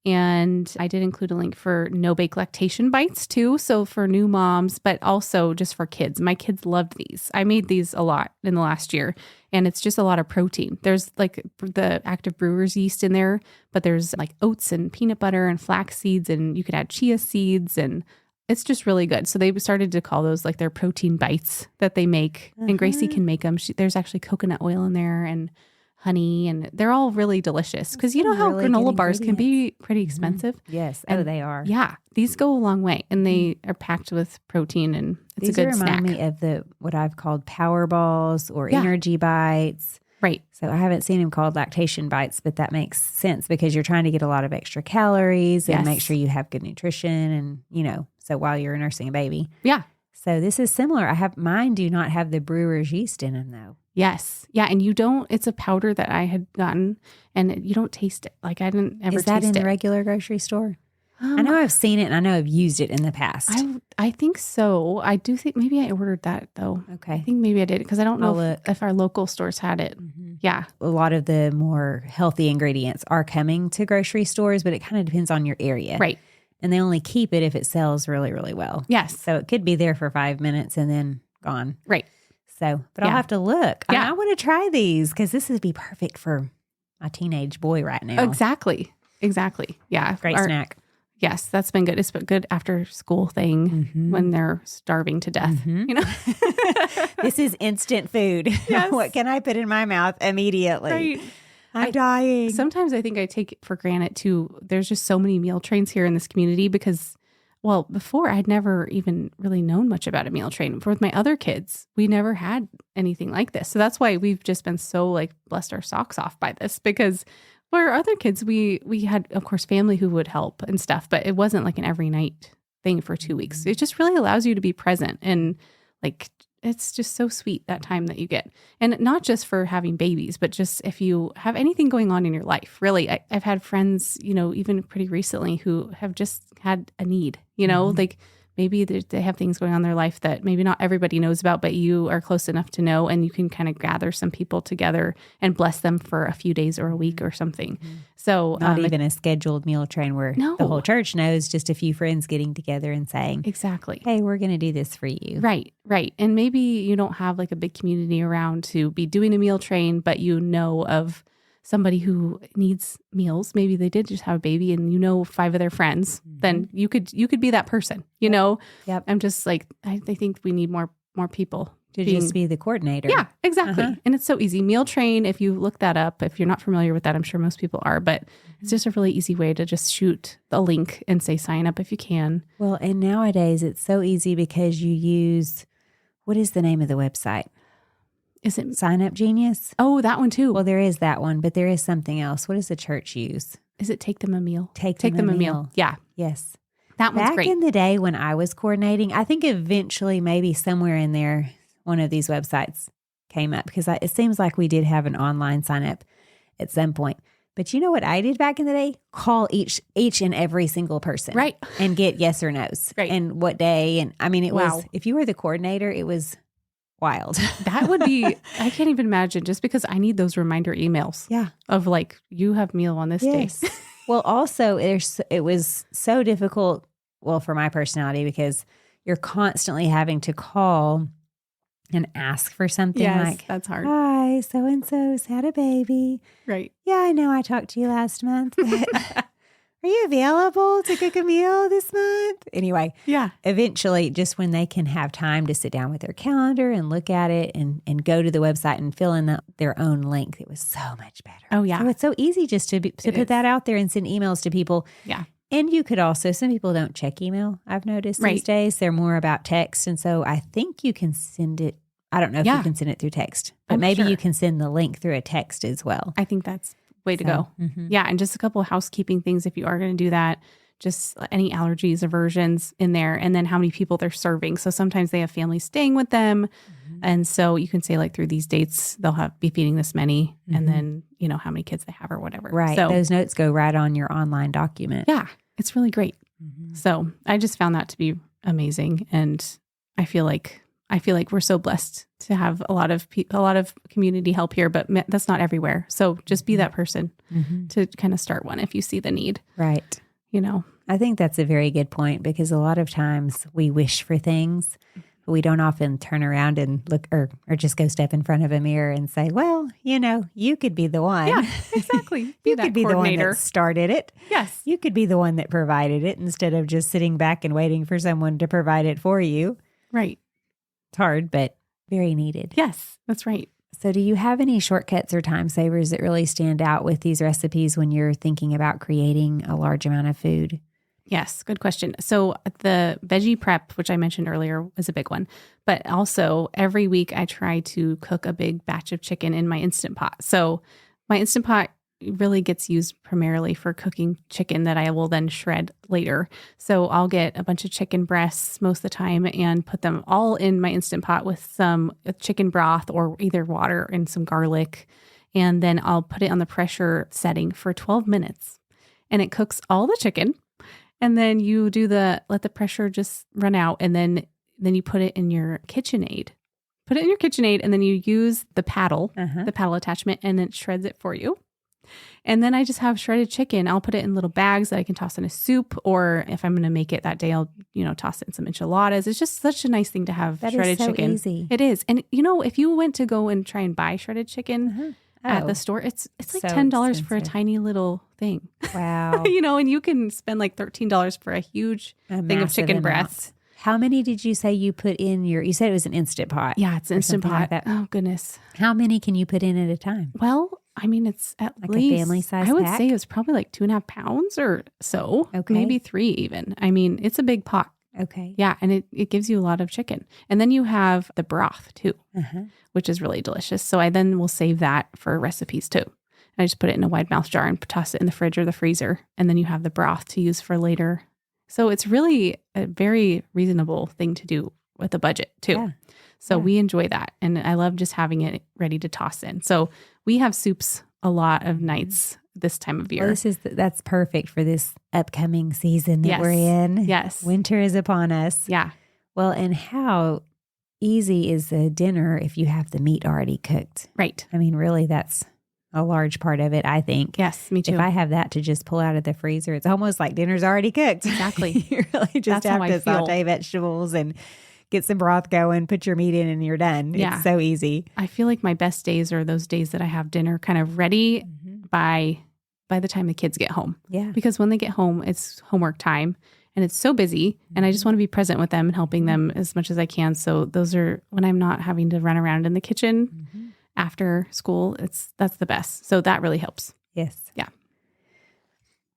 And I did include a link for no-bake lactation bites too. So for new moms, but also just for kids. My kids loved these. I made these a lot in the last year. And it's just a lot of protein. There's like the active brewer's yeast in there, but there's like oats and peanut butter and flax seeds, and you could add chia seeds, and it's just really good. So they started to call those like their protein bites that they make. And Gracie can make them. There's actually coconut oil in there and honey, and they're all really delicious because you know how granola bars can be pretty expensive. Yes. And they are. Yeah. These go a long way, and they are packed with protein, and it's a good snack. These remind me of what I've called power balls or energy bites. Right. So I haven't seen them called lactation bites, but that makes sense because you're trying to get a lot of extra calories and make sure you have good nutrition, and so while you're nursing a baby. Yeah. So this is similar. Mine do not have the brewer's yeast in them though. Yes. Yeah. And it's a powder that I had gotten, and you don't taste it. Like I didn't ever taste it. Is that in the regular grocery store? I know I've seen it and I know I've used it in the past. I think so. I do think maybe I ordered that though. Okay. I think maybe I did because I don't know if our local stores had it. Mm-hmm. Yeah. A lot of the more healthy ingredients are coming to grocery stores, but it kind of depends on your area. Right. And they only keep it if it sells really, really well. Yes. So it could be there for 5 minutes and then gone. Right. So, but I'll have to look. Yeah. I want to try these because this would be perfect for my teenage boy right now. Exactly. Yeah. Great snack. Yes, that's been good. It's been good after school thing when they're starving to death. This is instant food. Yes. What can I put in my mouth immediately? Right. I'm dying. Sometimes I think I take it for granted too. There's just so many meal trains here in this community because, well, before I'd never even really known much about a meal train. With my other kids, we never had anything like this. So that's why we've just been so like blessed our socks off by this, because for our other kids, we had, of course, family who would help and stuff, but it wasn't like an every night thing for 2 weeks. It just really allows you to be present, and like, it's just so sweet that time that you get. And not just for having babies, but just if you have anything going on in your life. Really, I've had friends, even pretty recently who have just had a need, like maybe they have things going on in their life that maybe not everybody knows about, but you are close enough to know, and you can kind of gather some people together and bless them for a few days or a week or something. So not even a scheduled meal train where the whole church knows, just a few friends getting together and saying, exactly, hey, we're going to do this for you. Right. And maybe you don't have like a big community around to be doing a meal train, but you know of somebody who needs meals. Maybe they did just have a baby and 5 of their friends, then you could be that person, Yep. I'm just like, I think we need more people to just be the coordinator. Yeah, exactly. And it's so easy. Meal train, if you look that up, if you're not familiar with that, I'm sure most people are, but it's just a really easy way to just shoot a link and say, sign up if you can. Well, and nowadays it's so easy because you use, what is the name of the website? Is it Sign Up Genius? Oh, that one too. Well, there is that one, but there is something else. What does the church use? Is it Take Them a Meal? Take them a meal. Yeah. Yes. That one's great. Back in the day when I was coordinating, I think eventually maybe somewhere in there, one of these websites came up because it seems like we did have an online sign up at some point. But you know what I did back in the day? Call each and every single person. Right. And get yes or no's. Right. And what day. And I mean, it was, if you were the coordinator, it was wild. That would be, I can't even imagine, just because I need those reminder emails. Yeah. Of like, you have meal on this day. Well, also it was so difficult, for my personality, because you're constantly having to call and ask for something. Like, that's hard. Hi, so-and-so's had a baby. Right. Yeah, I know I talked to you last month, but are you available to cook a meal this month? Anyway, eventually, just when they can have time to sit down with their calendar and look at it and go to the website and fill in their own link, it was so much better. Oh, yeah. So it's so easy just to put that out there and send emails to people. Yeah. And you could also, some people don't check email, I've noticed these days. They're more about text. And so I think you can send it. I don't know if you can send it through text, but maybe you can send the link through a text as well. I think that's way to go. Yeah. And just a couple of housekeeping things if you are going to do that. Just any allergies, aversions in there, and then how many people they're serving. So sometimes they have families staying with them. And so you can say like through these dates, they'll be feeding this many, and then, you know, how many kids they have or whatever. Right. So those notes go right on your online document. yeah, it's really great. So I just found that to be amazing. And I feel like we're so blessed to have a lot of community help here, but that's not everywhere. So just be that person to kind of start one if you see the need. Right. You know, I think that's a very good point, because a lot of times we wish for things, but we don't often turn around and look or just go step in front of a mirror and say, well, you know, you could be the one. Yeah, exactly. You could be the one that started it. Yes. You could be the one that provided it instead of just sitting back and waiting for someone to provide it for you. Right. It's hard, but very needed. Yes, that's right. So do you have any shortcuts or time savers that really stand out with these recipes when you're thinking about creating a large amount of food? Yes, good question. So the veggie prep, which I mentioned earlier, is a big one. But also every week I try to cook a big batch of chicken in my Instant Pot. So my Instant Pot really gets used primarily for cooking chicken that I will then shred later. So I'll get a bunch of chicken breasts most of the time and put them all in my Instant Pot with some chicken broth or either water and some garlic. And then I'll put it on the pressure setting for 12 minutes. And it cooks all the chicken. And then you let the pressure just run out. And then you put it in your KitchenAid. Put it in your KitchenAid, and then you use the paddle attachment, and it shreds it for you. And then I just have shredded chicken. I'll put it in little bags that I can toss in a soup, or if I'm going to make it that day, I'll, toss it in some enchiladas. It's just such a nice thing to have shredded chicken. Easy. It is. And if you went to go and try and buy shredded chicken at the store, it's like so $10 expensive. for a tiny little thing. Wow. And you can spend like $13 for a huge thing of chicken breasts. How many did you say you put in you said it was an Instant Pot? Yeah, it's an Instant Pot. Like oh, goodness. How many can you put in at a time? Well, I mean, it's at like least a family size I would pack? say it was probably like 2.5 pounds or so. Okay. Maybe 3 even. I mean, it's a big pot. Okay. Yeah. And it gives you a lot of chicken. And then you have the broth too, which is really delicious. So I then will save that for recipes too. I just put it in a wide mouth jar and toss it in the fridge or the freezer. And then you have the broth to use for later. So it's really a very reasonable thing to do with a budget too. Yeah. So we enjoy that. And I love just having it ready to toss in. So we have soups a lot of nights this time of year. Well, that's perfect for this upcoming season that we're in. Yes. Winter is upon us. Yeah. Well, and how easy is a dinner if you have the meat already cooked? Right. I mean, really, that's a large part of it, I think. Yes, me too. If I have that to just pull out of the freezer, it's almost like dinner's already cooked. Exactly. You really just That's how have to I feel. saute vegetables and get some broth going, put your meat in, and you're done. Yeah. It's so easy. I feel like my best days are those days that I have dinner kind of ready by the time the kids get home. Yeah. Because when they get home, it's homework time and it's so busy and I just want to be present with them and helping them as much as I can. So those are when I'm not having to run around in the kitchen after school. That's the best. So that really helps. Yes. Yeah.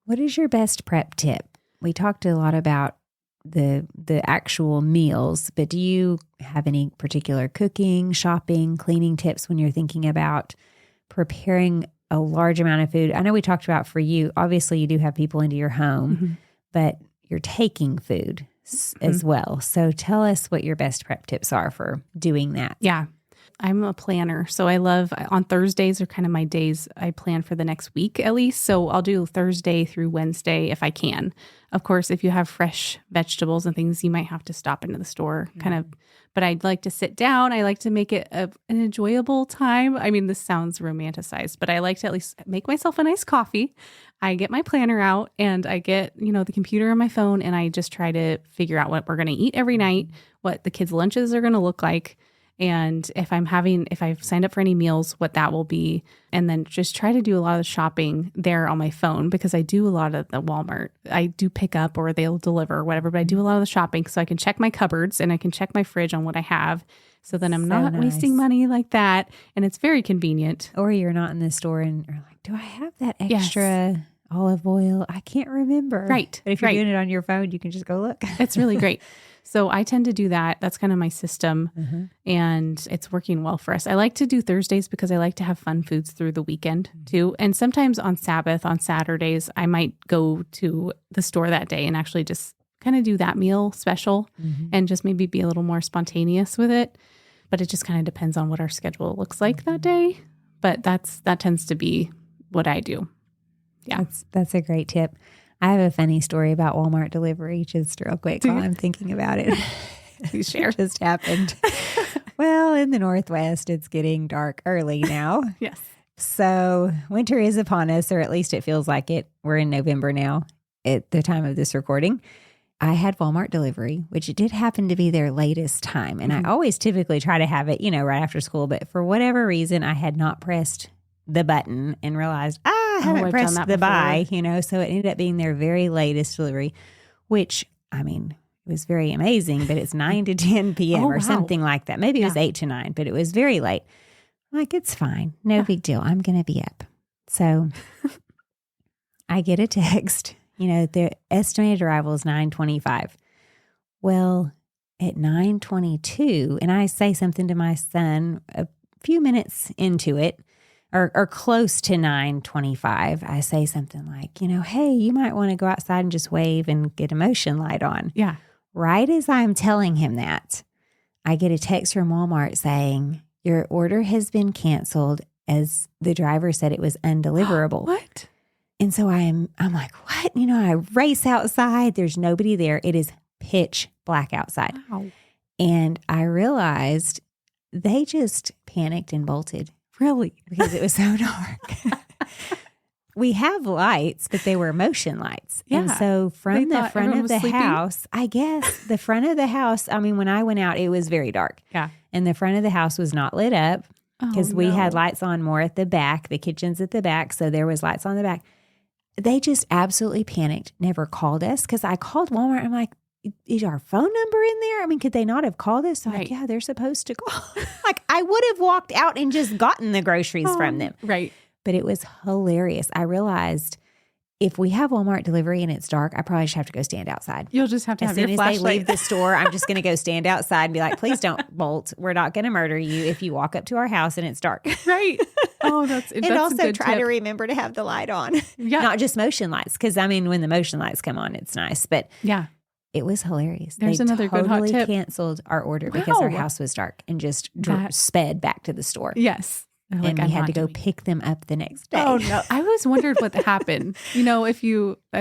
What is your best prep tip? We talked a lot about the actual meals, but do you have any particular cooking, shopping, cleaning tips when you're thinking about preparing a large amount of food? I know we talked about for you, obviously you do have people into your home, but you're taking food as well. So tell us what your best prep tips are for doing that. Yeah. I'm a planner. So I love on Thursdays are kind of my days I plan for the next week at least. So I'll do Thursday through Wednesday if I can. Of course, if you have fresh vegetables and things, you might have to stop into the store but I'd like to sit down. I like to make it an enjoyable time. I mean, this sounds romanticized, but I like to at least make myself a nice coffee. I get my planner out and I get, the computer on my phone and I just try to figure out what we're going to eat every night, what the kids' lunches are going to look like. And if I've signed up for any meals, what that will be. And then just try to do a lot of the shopping there on my phone because I do a lot of the Walmart. I do pick up or they'll deliver or whatever, but I do a lot of the shopping so I can check my cupboards and I can check my fridge on what I have. So then I'm not wasting money like that. And it's very convenient. Or you're not in the store and you're like, do I have that extra olive oil? I can't remember. Right. But if you're doing it on your phone, you can just go look. It's really great. So I tend to do that. That's kind of my system. And it's working well for us. I like to do Thursdays because I like to have fun foods through the weekend too. And sometimes on Sabbath, on Saturdays, I might go to the store that day and actually just kind of do that meal special and just maybe be a little more spontaneous with it. But it just kind of depends on what our schedule looks like that day. But that tends to be what I do. Yeah. That's a great tip. I have a funny story about Walmart delivery, just real quick while I'm thinking about it. Please share. It just happened. Well, in the Northwest, it's getting dark early now. Yes. So winter is upon us, or at least it feels like it. We're in November now at the time of this recording. I had Walmart delivery, which it did happen to be their latest time. And I always typically try to have it, right after school. But for whatever reason, I had not pressed the button and realized, I haven't pressed the buy, so it ended up being their very latest delivery, which, it was very amazing, but it's 9 to 10 p.m. or something like that. Maybe it was 8 to 9, but it was very late. I'm like, it's fine. No big deal. I'm going to be up. So I get a text, the estimated arrival is 9:25. Well, at 9:22, and I say something to my son a few minutes into it, or close to 9:25, I say something like, hey, you might want to go outside and just wave and get a motion light on. Yeah. Right as I'm telling him that, I get a text from Walmart saying, your order has been canceled as the driver said it was undeliverable. What? And so I'm like, what? I race outside. There's nobody there. It is pitch black outside. Wow. And I realized they just panicked and bolted. Really? Because it was so dark. We have lights, but they were motion lights. Yeah. And so from the front of the house, I guess the front of the house, when I went out, it was very dark. Yeah. And the front of the house was not lit up because we had lights on more at the back. The kitchen's at the back. So there was lights on the back. They just absolutely panicked, never called us. Because I called Walmart. I'm like, is our phone number in there? Could they not have called us? Like, yeah, they're supposed to call. I would have walked out and just gotten the groceries from them. Right. But it was hilarious. I realized if we have Walmart delivery and it's dark, I probably just have to go stand outside. You'll just have to have your flashlight. As soon as they leave the store, I'm just going to go stand outside and be like, please don't bolt. We're not going to murder you if you walk up to our house and it's dark. Right. Oh, that's and also try to remember to have the light on. Yeah. Not just motion lights. Because, when the motion lights come on, it's nice. But yeah. It was hilarious. There's another good hot tip. Canceled our order because our house was dark and just sped back to the store. Yes. And we had to go pick them up the next day. Oh, no. I always wondered what happened. If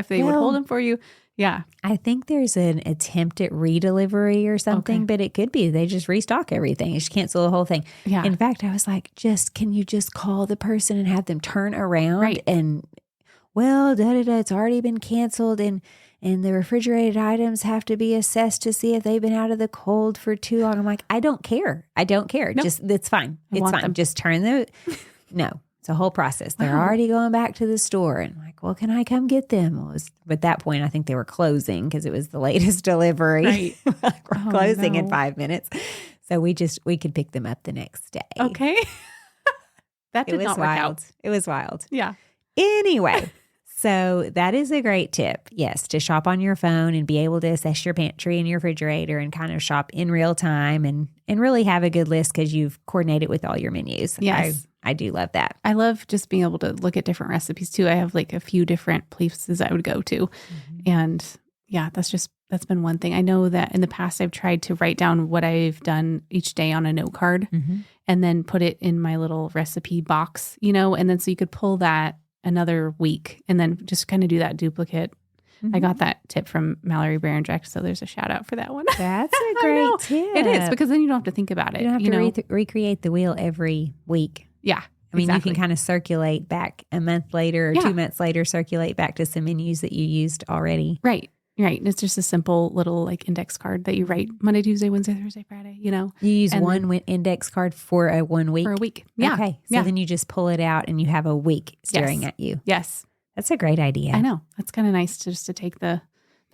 they would hold them for you. Yeah. I think there's an attempt at redelivery or something, but it could be they just restock everything. You just cancel the whole thing. Yeah. In fact, I was like, can you just call the person and have them turn around and, it's already been canceled and the refrigerated items have to be assessed to see if they've been out of the cold for too long. I'm like, I don't care. Nope. Just, it's fine. It's fine. Just turn no, it's a whole process. They're already going back to the store. And I'm like, well, can I come get them? Well, at that point, I think they were closing because it was the latest delivery. Right. We're closing in 5 minutes. So we could pick them up the next day. Okay. That did not work out. It was wild. Yeah. Anyway. So that is a great tip. Yes, to shop on your phone and be able to assess your pantry and your refrigerator and kind of shop in real time and really have a good list because you've coordinated with all your menus. Yes. I do love that. I love just being able to look at different recipes too. I have a few different places I would go to. Mm-hmm. And yeah, that's been one thing. I know that in the past I've tried to write down what I've done each day on a note card and then put it in my little recipe box, and then so you could pull that another week and then just kind of do that duplicate. Mm-hmm. I got that tip from Mallory Berendrack, so there's a shout out for that one. That's a great tip. It is, because then you don't have to think about it. You don't have to recreate the wheel every week. Yeah. You can kind of circulate back a month later or 2 months later, circulate back to some menus that you used already. Right. Right. And it's just a simple little index card that you write Monday, Tuesday, Wednesday, Thursday, Friday, You use one index card for a 1 week? For a week. Yeah. Okay. So then you just pull it out and you have a week staring at you. Yes. That's a great idea. I know. That's kind of nice to take the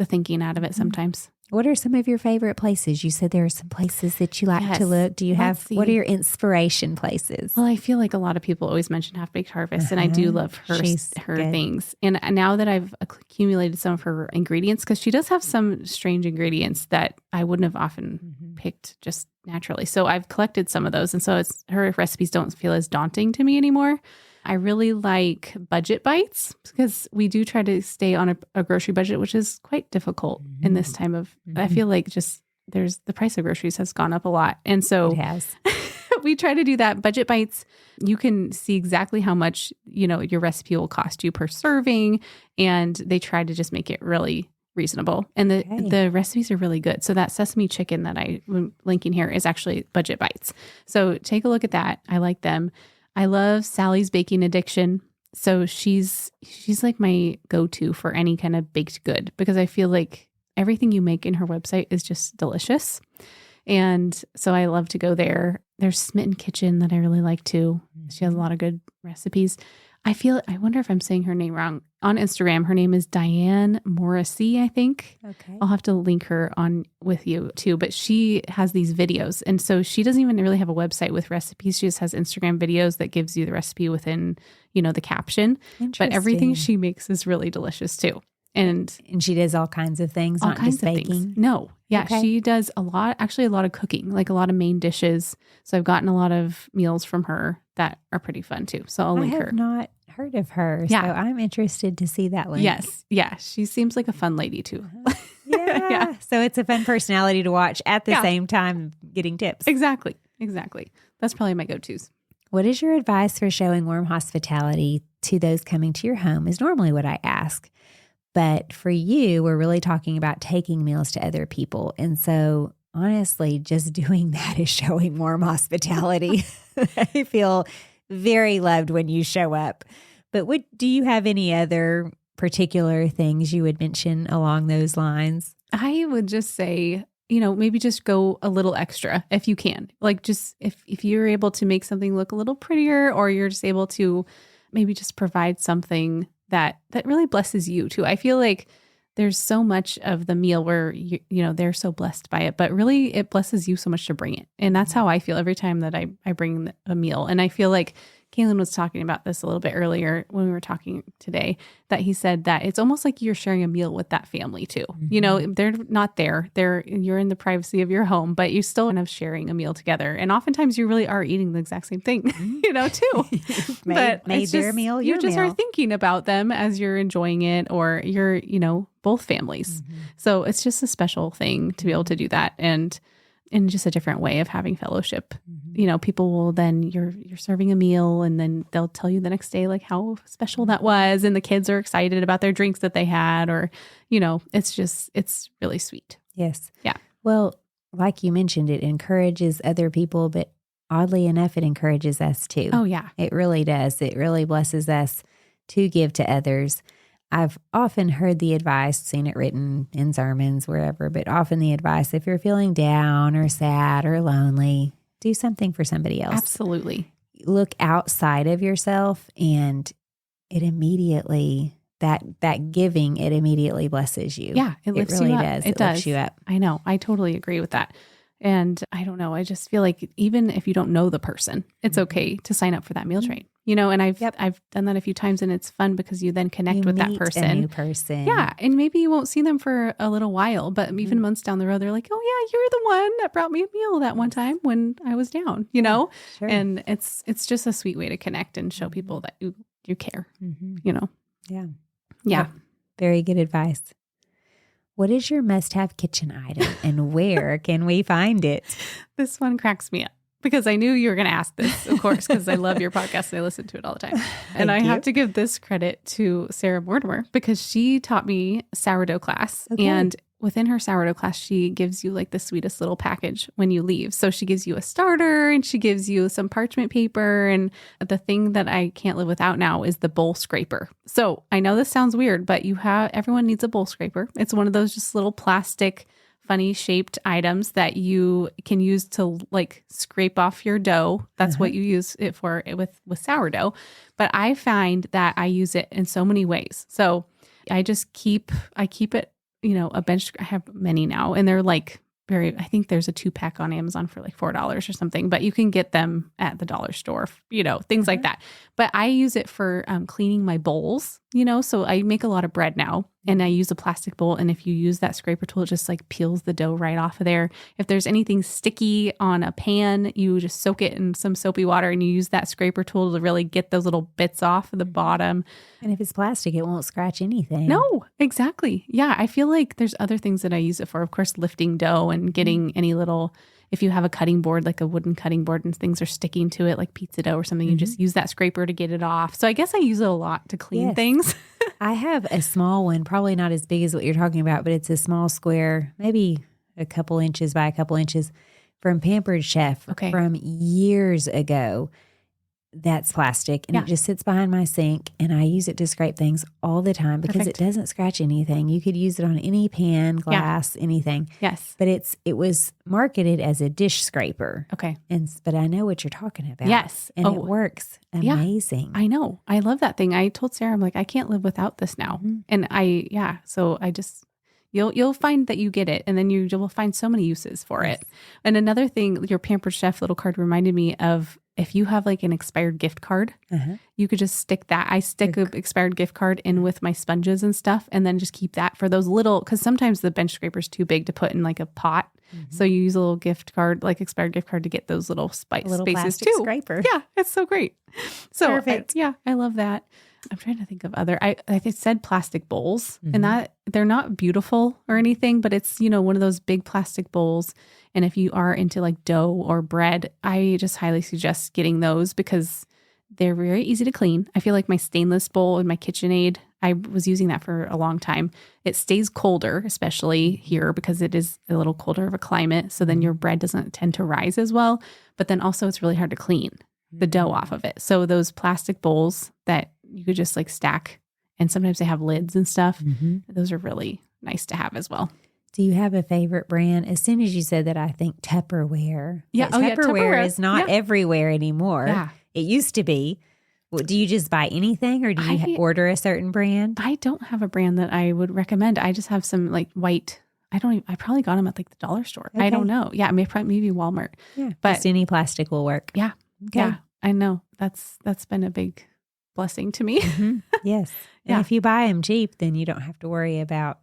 thinking out of it sometimes. What are some of your favorite places? You said there are some places that you like to look. Do you Let's what are see. your inspiration places? Well, I feel like a lot of people always mention Half Baked Harvest, and I do love She's her good. things. And now that I've accumulated some of her ingredients, because she does have some strange ingredients that I wouldn't have often picked just naturally. So I've collected some of those, and so her recipes don't feel as daunting to me anymore. I really like budget bites because we do try to stay on a grocery budget, which is quite difficult in this time of, I feel like the price of groceries has gone up a lot. And so It has. we try to do that. Budget bites, you can see exactly how much, your recipe will cost you per serving. And they try to just make it really reasonable. And the recipes are really good. So that sesame chicken that I'm linking here is actually Budget Bites. So take a look at that. I like them. I love Sally's Baking Addiction. So she's like my go-to for any kind of baked good because I feel like everything you make in her website is just delicious. And so I love to go there. There's Smitten Kitchen that I really like too. She has a lot of good recipes. I wonder if I'm saying her name wrong. On Instagram, her name is Diane Morrissey, I think. Okay. I'll have to link her on with you too. But she has these videos. And so she doesn't even really have a website with recipes. She just has Instagram videos that gives you the recipe within, the caption. But everything she makes is really delicious too. And she does all kinds of things, not just baking. Things. No. Yeah. Okay. She does a lot of cooking, like a lot of main dishes. So I've gotten a lot of meals from her that are pretty fun too. So I'll link her. I have not heard of her. Yeah. So I'm interested to see that link. Yes. Yeah. She seems like a fun lady too. Yeah. Yeah. So it's a fun personality to watch at the same time getting tips. Exactly. That's probably my go-tos. What is your advice for showing warm hospitality to those coming to your home is normally what I ask. But for you, we're really talking about taking meals to other people. And so honestly, just doing that is showing warm hospitality. I feel very loved when you show up. But do you have any other particular things you would mention along those lines? I would just say, maybe just go a little extra if you can. Like just if you're able to make something look a little prettier, or you're just able to maybe just provide something that really blesses you too. I feel like there's so much of the meal where they're so blessed by it, but really it blesses you so much to bring it. And that's how I feel every time that I bring a meal. And I feel like Kaylin was talking about this a little bit earlier when we were talking today, that he said that it's almost like you're sharing a meal with that family too. Mm-hmm. They're not there. You're in the privacy of your home, but you still end up sharing a meal together. And oftentimes you really are eating the exact same thing, too. made their meal, you just meal. are thinking about them as you're enjoying it, or you're, both families. Mm-hmm. So it's just a special thing to be able to do that. And in just a different way of having fellowship. Mm-hmm. People will then, you're serving a meal, and then they'll tell you the next day, like how special that was. And the kids are excited about their drinks that they had, or, it's really sweet. Yes. Yeah. Well, like you mentioned, it encourages other people, but oddly enough, it encourages us too. Oh yeah. It really does. It really blesses us to give to others. I've often heard the advice, seen it written in sermons, wherever, but often the advice, if you're feeling down or sad or lonely, do something for somebody else. Absolutely. Look outside of yourself, and it immediately, that giving, it immediately blesses you. Yeah, it lifts really you up. does. It does. Lifts you up. I know. I totally agree with that. And I don't know. I just feel like even if you don't know the person, it's okay to sign up for that meal train. And I've done that a few times, and it's fun because you then connect with that person. A new person. Yeah. And maybe you won't see them for a little while, but even months down the road, they're like, oh yeah, you're the one that brought me a meal that one time when I was down, Sure. And it's just a sweet way to connect and show people that you care, Yeah. Yeah. Very good advice. What is your must-have kitchen item, and where can we find it? This one cracks me up because I knew you were going to ask this, of course, because I love your podcast and I listen to it all the time. And I have to give this credit to Sarah Mortimer because she taught me sourdough class. Okay. And within her sourdough class, she gives you like the sweetest little package when you leave. So she gives you a starter, and she gives you some parchment paper. And the thing that I can't live without now is the bowl scraper. So I know this sounds weird, but everyone needs a bowl scraper. It's one of those just little plastic, funny shaped items that you can use to like scrape off your dough. That's what you use it for with sourdough. But I find that I use it in so many ways. So I keep it a bench. I have many now, and they're like I think there's a 2-pack on Amazon for like $4 or something, but you can get them at the dollar store, things like that. But I use it for cleaning my bowls, so I make a lot of bread now and I use a plastic bowl. And if you use that scraper tool, it just like peels the dough right off of there. If there's anything sticky on a pan, you just soak it in some soapy water and you use that scraper tool to really get those little bits off of the bottom. And if it's plastic, it won't scratch anything. No, exactly. Yeah. I feel like there's other things that I use it for. Of course, lifting dough and getting any little, if you have a cutting board, like a wooden cutting board and things are sticking to it, like pizza dough or something, you just use that scraper to get it off. So I guess I use it a lot to clean things. I have a small one, probably not as big as what you're talking about, but it's a small square, maybe a couple inches by a couple inches, from Pampered Chef from years ago. That's plastic, and it just sits behind my sink, and I use it to scrape things all the time because it doesn't scratch anything. You could use it on any pan, glass, anything. Yes. But it was marketed as a dish scraper. Okay. But I know what you're talking about. Yes. And it works amazing. I know. I love that thing. I told Sarah, I'm like, I can't live without this now. And so I just... You'll find that you get it, and then you will find so many uses for it. And another thing, your Pampered Chef little card reminded me of, if you have like an expired gift card, you could just stick that. I stick an expired gift card in with my sponges and stuff, and then just keep that for those little, because sometimes the bench scraper is too big to put in like a pot. So you use a little gift card, like expired gift card, to get those little spaces too. Scraper. Yeah, it's so great. So perfect. I love that. I'm trying to think of other, I said plastic bowls, and that they're not beautiful or anything, but it's, one of those big plastic bowls. And if you are into like dough or bread, I just highly suggest getting those because they're very easy to clean. I feel like my stainless bowl in my KitchenAid, I was using that for a long time. It stays colder, especially here because it is a little colder of a climate. So then your bread doesn't tend to rise as well. But then also it's really hard to clean the dough off of it. So those plastic bowls that you could just like stack, and sometimes they have lids and stuff. Those are really nice to have as well. Do you have a favorite brand? As soon as you said that, I think Tupperware. Yeah. Tupperware is not everywhere anymore. Yeah. It used to be. Well, do you just buy anything, or do you order a certain brand? I don't have a brand that I would recommend. I just have some like white. I probably got them at like the dollar store. I don't know. Yeah. Maybe Walmart. Yeah. But just any plastic will work. Yeah. Okay. Yeah. I know. That's been a big blessing to me. Yes. And if you buy them cheap, then you don't have to worry about,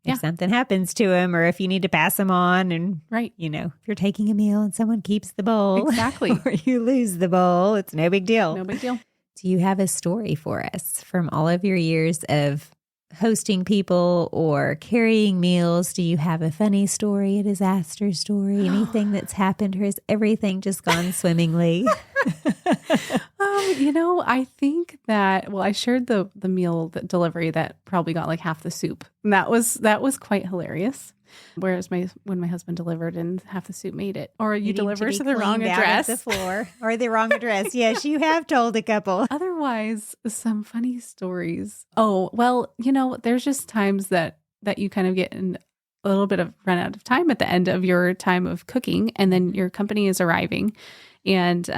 if something happens to them, or if you need to pass them on, and if you're taking a meal and someone keeps the bowl, exactly, or you lose the bowl, it's no big deal. No big deal. Do you have a story for us from all of your years of hosting people or carrying meals? Do you have a funny story, a disaster story, anything that's happened, or has everything just gone swimmingly? I think that, I shared the meal delivery that probably got like half the soup. And that was quite hilarious. Whereas when my husband delivered and half the soup made it, or you deliver to the wrong address, the floor, or the wrong address. Yes, you have told a couple. Otherwise, some funny stories. Oh, well, there's just times that you kind of get in a little bit of run out of time at the end of your time of cooking, and then your company is arriving, and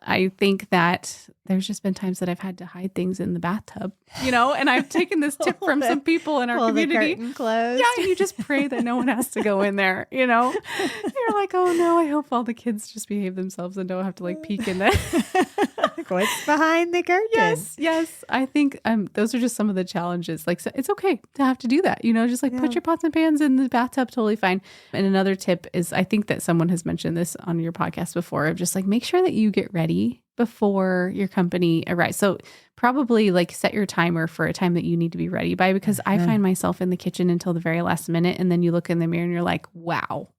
I think that there's just been times that I've had to hide things in the bathtub, and I've taken this tip from some people in our community. The curtain closed. Yeah, you just pray that no one has to go in there, You're like, oh no, I hope all the kids just behave themselves and don't have to like peek in there. What's behind the curtain? Yes. I think those are just some of the challenges. Like, so it's okay to have to do that, just like put your pots and pans in the bathtub, totally fine. And another tip is, I think that someone has mentioned this on your podcast before, of just like, make sure that you get ready before your company arrives. So probably like set your timer for a time that you need to be ready by, because I find myself in the kitchen until the very last minute. And then you look in the mirror and you're like, wow,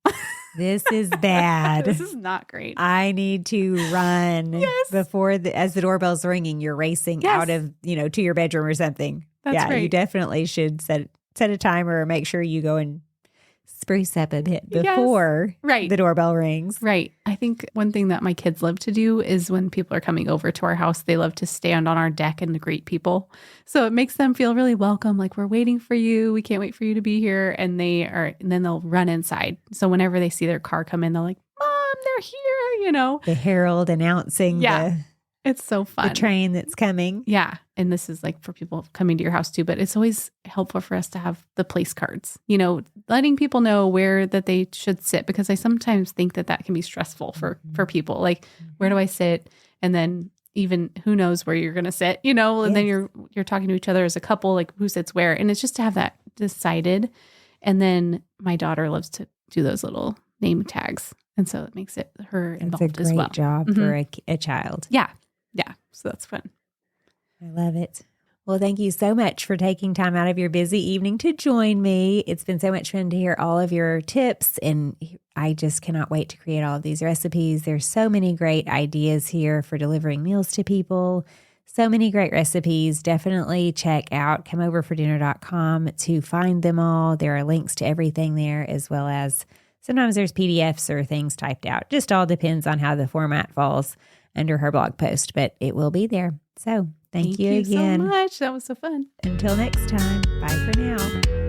this is bad. This is not great. I need to run before as the doorbell's ringing, you're racing out of, to your bedroom or something. That's right. You definitely should set a timer, or make sure you go and spruce up a bit before the doorbell rings. Right. I think one thing that my kids love to do is when people are coming over to our house, they love to stand on our deck and greet people. So it makes them feel really welcome. Like, we're waiting for you. We can't wait for you to be here. And then they'll run inside. So whenever they see their car come in, they're like, Mom, they're here, The herald announcing It's so fun. The train that's coming. Yeah. And this is like for people coming to your house too, but it's always helpful for us to have the place cards, you know, letting people know where that they should sit, because I sometimes think that that can be stressful for people. Like, where do I sit? And then even who knows where you're going to sit, you know, and then you're talking to each other as a couple, like who sits where. And it's just to have that decided. And then my daughter loves to do those little name tags. And so it makes her involved as well. That's a great job for a child. Yeah. Yeah. So that's fun. I love it. Well, thank you so much for taking time out of your busy evening to join me. It's been so much fun to hear all of your tips, and I just cannot wait to create all of these recipes. There's so many great ideas here for delivering meals to people. So many great recipes. Definitely check out comeoverfordinner.com to find them all. There are links to everything there, as well as sometimes there's PDFs or things typed out. Just all depends on how the format falls under her blog post, but it will be there. So thank you again so much. That was so fun. Until next time. Bye for now.